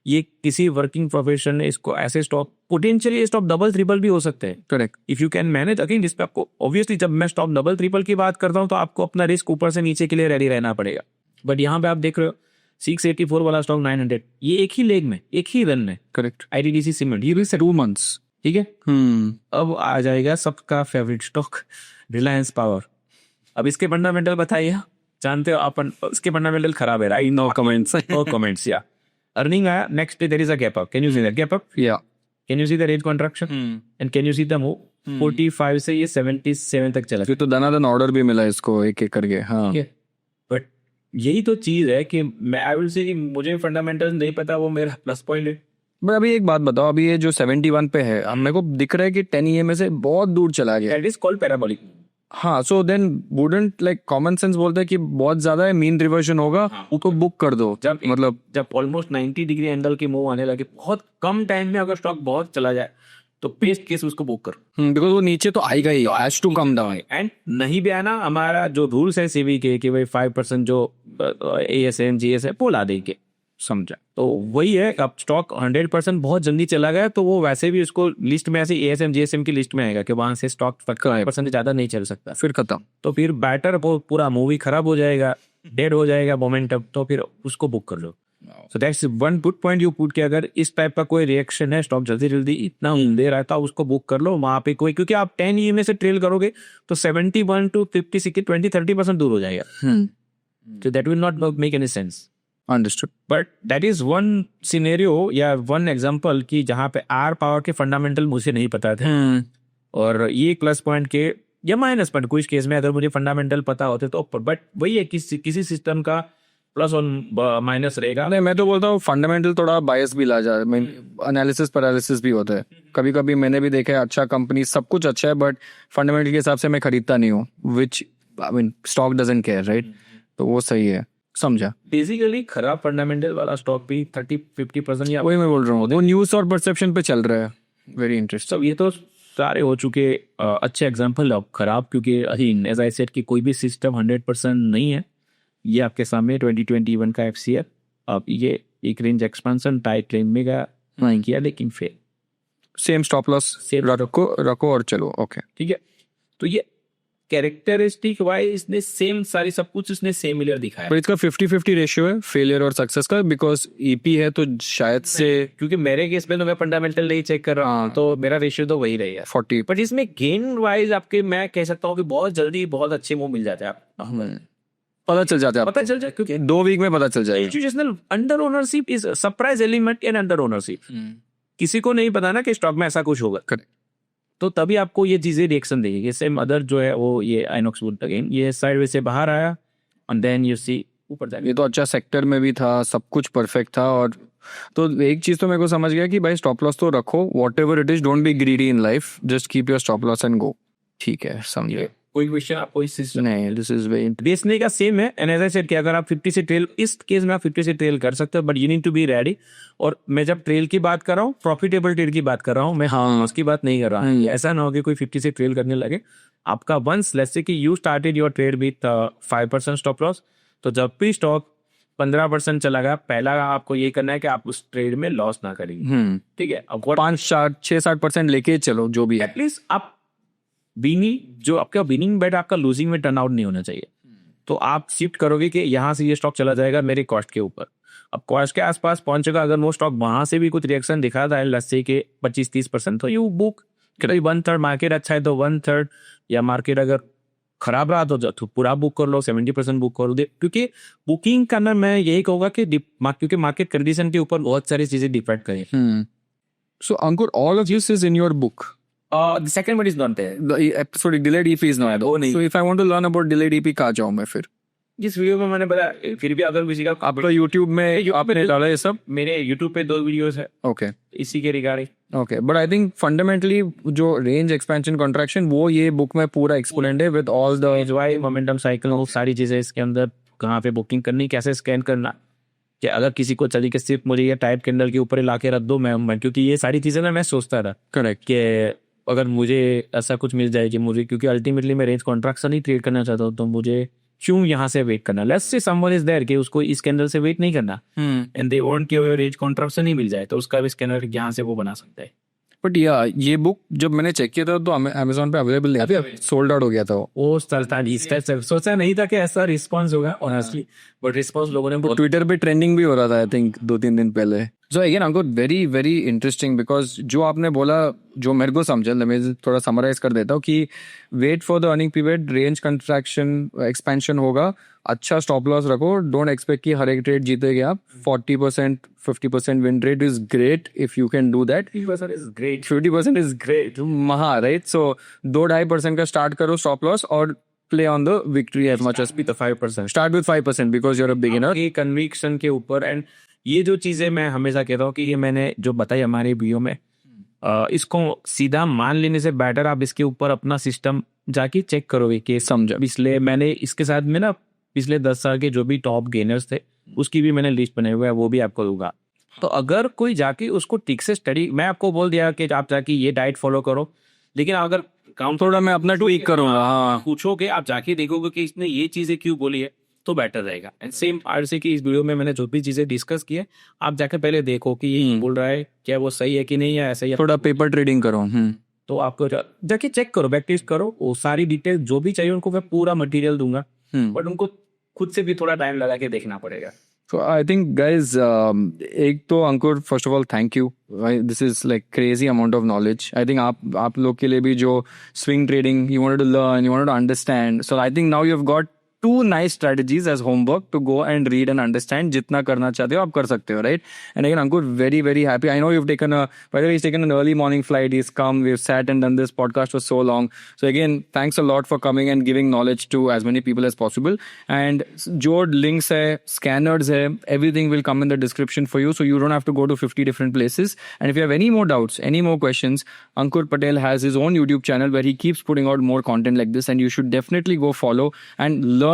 ये किसी वर्किंग प्रोफेशन ने इसको ऐसे stock potentially stock double triple भी हो सकते हैं। Correct, if you can manage. Again इस पे आपको ऑब्वियसली जब मैं स्टॉक डबल ट्रिपल की बात करता हूँ तो आपको अपना रिस्क ऊपर से नीचे के लिए रेडी रहना पड़ेगा। बट यहाँ पे आप देख रहे हो 684 वाला स्टॉक 900, ये एक ही लेग में एक ही रन में। करेक्ट, आईटीडीसी सीमेंट ये 2 months। ठीक है। अब आ जाएगा सबका फेवरेट स्टॉक रिलायंस पावर। अब इसके फंडामेंटल बताइए, जानते हो अपन इसके फंडामेंटल खराब है, right? No comments. No comments. या अर्निंग आया, next day there is a gap up. Can you see that gap up? या can you see the range contraction and can you see the move 45 से ये 77 तक चला। फिर तो दनादन order भी मिला इसको एक एक करके। हाँ, बट यही तो चीज है कि मैं आई विल से मुझे फंडामेंटल्स नहीं पता, वो मेरा प्लस पॉइंट है। बट अभी एक बात बताओ, अभी ये जो 71 पे है मेरे को दिख रहा है कि 10 EMA से बहुत दूर चला गया। That is called parabolic. हाँ, so then wouldn't like common sense बोलता है कि बहुत ज्यादा है, मीन रिवर्जन होगा, उसको बुक कर दो। जब ऑलमोस्ट 90 डिग्री एंगल की मूव आने लगे बहुत कम टाइम में, अगर स्टॉक बहुत चला जाए तो पेस्ट केस उसको बुक करो, बिकॉज वो नीचे तो आएगा ही, has to come down. And नहीं भी आना, हमारा जो रूल्स है सेबी के कि भाई 5% जो ASM GS है वो ला देंगे, समझा? तो वही है। अब स्टॉक 100% बहुत जल्दी चला गया तो वो वैसे भी उसको लिस्ट में ऐसे ASM GSM की लिस्ट में आएगा कि वहां से स्टॉक 5% ज्यादा नहीं चल सकता, फिर खत्म। तो फिर बैटर पूरा मूवी खराब हो जाएगा, डेड हो जाएगा मोमेंटम, तो फिर उसको बुक कर लो। So that's one good point you put कि अगर इस टाइप का कोई रिएक्शन है, स्टॉक जल्दी जल्दी इतना दे रहा था, उसको बुक कर लो वहां पे कोई, क्योंकि आप 10 EMA से ट्रेल करोगे तो 71 to 50 से 20-30% दूर हो जाएगा। So that will not make any sense. Understood. But that is one scenario या one example कि जहाँ पे R पावर के फंडामेंटल मुझे नहीं पता थे, और ये प्लस पॉइंट के या माइनस पॉइंट कुछ केस में अगर मुझे फंडामेंटल पता होते तो ऊपर। बट वही है किसी सिस्टम का प्लस और माइनस रहेगा। नहीं, मैं तो बोलता हूँ फंडामेंटल थोड़ा बायस भी ला जाए, एनालिसिस पैरालिसिस भी होता है कभी कभी। मैंने भी देखा है अच्छा कंपनी सब कुछ अच्छा है बट फंडामेंटल के हिसाब से मैं खरीदता नहीं हूँ, which I mean stock doesn't care, right? तो वो सही है, समझा? बेसिकली खराब फंडामेंटल वाला स्टॉक भी 30-50% या वही मैं बोल रहा हूँ, वो न्यूज और परसेप्शन पे चल रहा है। Very interesting. ये तो सारे हो चुके अच्छे एग्जांपल। अब खराब क्योंकि एज आई सेड कि कोई भी सिस्टम 100% नहीं है। ये आपके सामने 2021 का FCF, अब ये एक रेंज एक्सपेंशन टाइट रेंज में नहीं किया लेकिन फेल। सेम स्टॉप लॉस रखो और चलो, ओके ठीक है। तो ये कैरेक्टरिस्टिक वाइज इसने सेम सारी सब कुछ इसने सिमिलर दिखाया। पर इसका 50-50 रेशियो है फेलियर और सक्सेस का, बिकॉज ईपी है तो शायद से क्योंकि मेरे केस में तो मैं फंडामेंटल नहीं चेक कर रहा हूँ, तो मेरा रेशियो तो वही रहेगा 40। बट इसमें गेन वाइज आपके मैं कह सकता हूँ कि बहुत जल्दी बहुत अच्छे मूव मिल जाते हैं आप पता चल जाता है, पता चल जाए, क्योंकि 2 वीक में पता चल जाएगा। Institutional under ownership is surprise element in under ownership. किसी को नहीं पता ना कि स्टॉक में ऐसा कुछ होगा, तो तभी आपको ये चीजें रिएक्शन देगी। सेम अदर जो है वो ये आइनॉक्स वुड अगेन ये साइड से बाहर आया एंड देन यू सी ऊपर जाएगा। ये तो अच्छा सेक्टर में भी था, सब कुछ परफेक्ट था। और तो एक चीज तो मेरे को समझ गया कि भाई स्टॉप लॉस तो रखो, what ever it is, don't be greedy in life, just keep your stop loss and go. ठीक है, समझे। कोई क्वेश्चन आपको इस चीज नहीं, दिस इज वेरी बेचने का सेम है। एंड एज आई सेड कि अगर आप 50 से ट्रेल, इस केस में आप 50 से ट्रेल कर सकते हो, but you need to be ready. और मैं जब ट्रेल की बात कर रहा हूँ, प्रॉफिटेबल ट्रेड की बात कर रहा हूँ मैं, हाँ उसकी बात नहीं कर रहा हूँ। ऐसा ना हो कि कोई 50 से ट्रेल करने लगे। आपका वंस लेट्स से कि you started your trade with 5% stop loss, तो जब भी स्टॉक 15% चला गया, पहला आपको ये करना है कि आप उस ट्रेड में लॉस ना करेंगे। ठीक है, अब 5-6-7% लेके चलो जो भी है, एटलीस्ट आप विनिंग, जो आपका विनिंग बेट आपका लूजिंग में टर्न आउट नहीं होना चाहिए। तो आप शिफ्ट करोगे कि यहाँ से ये स्टॉक चला जाएगा मेरे कॉस्ट के ऊपर, अब कॉस्ट के आसपास पहुंचेगा। अगर वो स्टॉक वहां से भी कुछ रिएक्शन दिखाता है लस्सी के 25-30%, तो यू बुक। 1/3 मार्केट अच्छा है तो 1/3, या मार्केट अगर खराब रहा तो पूरा बुक कर लो, 70% बुक कर दे। क्योंकि बुकिंग करना मैं यही कहूंगा कि क्योंकि मार्केट कंडीशन के ऊपर बहुत सारी चीजें डिपेंड करें। So Ankur, all of this is in your book. The second one is not there. Sorry, delayed EP is not there. वो नहीं। So if I want to learn about delayed EP, कहाँ जाऊँ मैं फिर? जिस video में मैंने बताया, फिर भी अगर किसी का आपका YouTube में आपने डाला ये सब? मेरे YouTube पे 2 वीडियोस है Okay. इसी के regarding. Okay, but I think fundamentally जो range expansion contraction वो ये बुक में पूरा एक्सप्लेन्ड है with all the Y momentum cycle, वो सारी चीजें इसके अंदर, कहाँ पे बुकिंग करनी, कैसे स्कैन करना, कि अगर किसी को चली के सिर्फ मुझे ये टाइप कैंडल के ऊपर ला के रख दो मैं क्योंकि ये सारी चीजें ना मैं सोचता था करेक्ट कि अगर मुझे ऐसा कुछ मिल जाए कि मुझे, क्योंकि अल्टीमेटली मैं रेंज कॉन्ट्रैक्शन ही ट्रेड करना चाहता हूँ, तो मुझे क्यों यहाँ से वेट करना। Let's say someone is there कि उसको इस कैंडल से वेट नहीं करना एंड दे वांट कि रेंज कॉन्ट्रैक्शन ही मिल जाए, तो उसका भी स्कैनर यहाँ से वो बना सकता है। बट या ये बुक जब मैंने चेक किया था तो अमेजोन पे अवेलेबल नहीं था, सोल्ड आउट हो गया था वो चलता नहीं, इस टाइप से सोचा नहीं था कि ऐसा रिस्पांस होगा ऑनेस्टली, बट रिस्पांस लोगों ने ट्विटर पे ट्रेंडिंग भी हो रहा था आई थिंक 2-3 दिन पहले। So again Ankur, very very interesting, because जो आपने बोला, जो मेरे को समझा, मैं थोड़ा समराइज कर देता हूँ कि wait for the earning period, range contraction expansion होगा, अच्छा स्टॉप लॉस रखो, डोंट एक्सपेक्ट कि हर एक ट्रेड जीतेगे आप। 40% 50% win rate is great if you can do that. 50% is great, 50% is great महा, राइट। सो 2-2.5% का स्टार्ट करो स्टॉप लॉस और play on the victory as much as the 5%. Start with 5% because you're a beginner. ये conviction के ऊपर, and ये जो चीजें मैं हमेशा कहता हूँ कि ये मैंने जो बताई हमारे वीडियो में, इसको सीधा मान लेने से बेटर आप इसके ऊपर अपना सिस्टम जाके चेक करोगे कि समझा। पिछले मैंने इसके साथ में ना पिछले 10 साल के जो भी टॉप गेनर्स थे उसकी भी मैंने लिस्ट बनाई हुआ है, वो भी आपको दूंगा। तो अगर कोई जाके उसको ठीक से स्टडी, मैं आपको बोल दिया कि आप जाके ये डाइट फॉलो करो, लेकिन अगर काउंट थोड़ा मैं अपना ट्वीक करूंगा, हाँ, पूछोगे, आप जाके देखोगे कि इसने ये चीजें क्यों बोली है, तो बेटर रहेगा। एंड सेम आरसी की इस वीडियो में मैंने जो भी चीजें डिस्कस की है, आप जाकर पहले देखो कि ये बोल रहा है क्या वो सही है कि नहीं, है ऐसा ही, थोड़ा पेपर ट्रेडिंग करो। तो आपको जाके चेक करो, बैक टेस्ट करो, वो सारी डिटेल जो भी चाहिए उनको मैं पूरा मटेरियल दूंगा, बट उनको खुद से भी थोड़ा टाइम लगा के देखना पड़ेगा। So I think guys, एक तो अंकुर, first of all thank you. This is like crazy amount of knowledge. I think आप लोग के लिए भी जो swing trading you wanted to learn, you wanted to understand. So I think now you've got 2 nice strategies as homework to go and read and understand. जितना करना चाहते हो आप कर सकते हो, right? And again Ankur, very very happy. I know you've taken by the way, he's taken an early morning flight. He's come, we've sat and done this podcast for so long. So again, thanks a lot for coming and giving knowledge to as many people as possible. And जो links है, scanners है, everything will come in the description for you. So you don't have to go to 50 different places. And if you have any more doubts, any more questions, Ankur Patel has his own YouTube channel where he keeps putting out more content like this. And you should definitely go follow and learn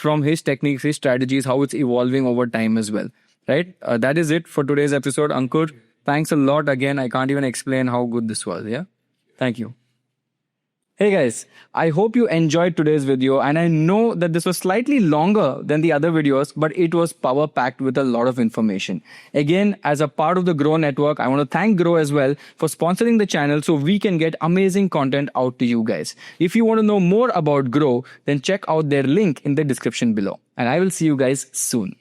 from his techniques, his strategies, how it's evolving over time as well, right? That is it for today's episode. Ankur, thanks a lot again. I can't even explain how good this was. Yeah, thank you. Hey guys, I hope you enjoyed today's video, and I know that this was slightly longer than the other videos, but it was power packed with a lot of information. Again, as a part of the Grow Network, I want to thank Grow as well for sponsoring the channel so we can get amazing content out to you guys. If you want to know more about Grow, then check out their link in the description below. And I will see you guys soon.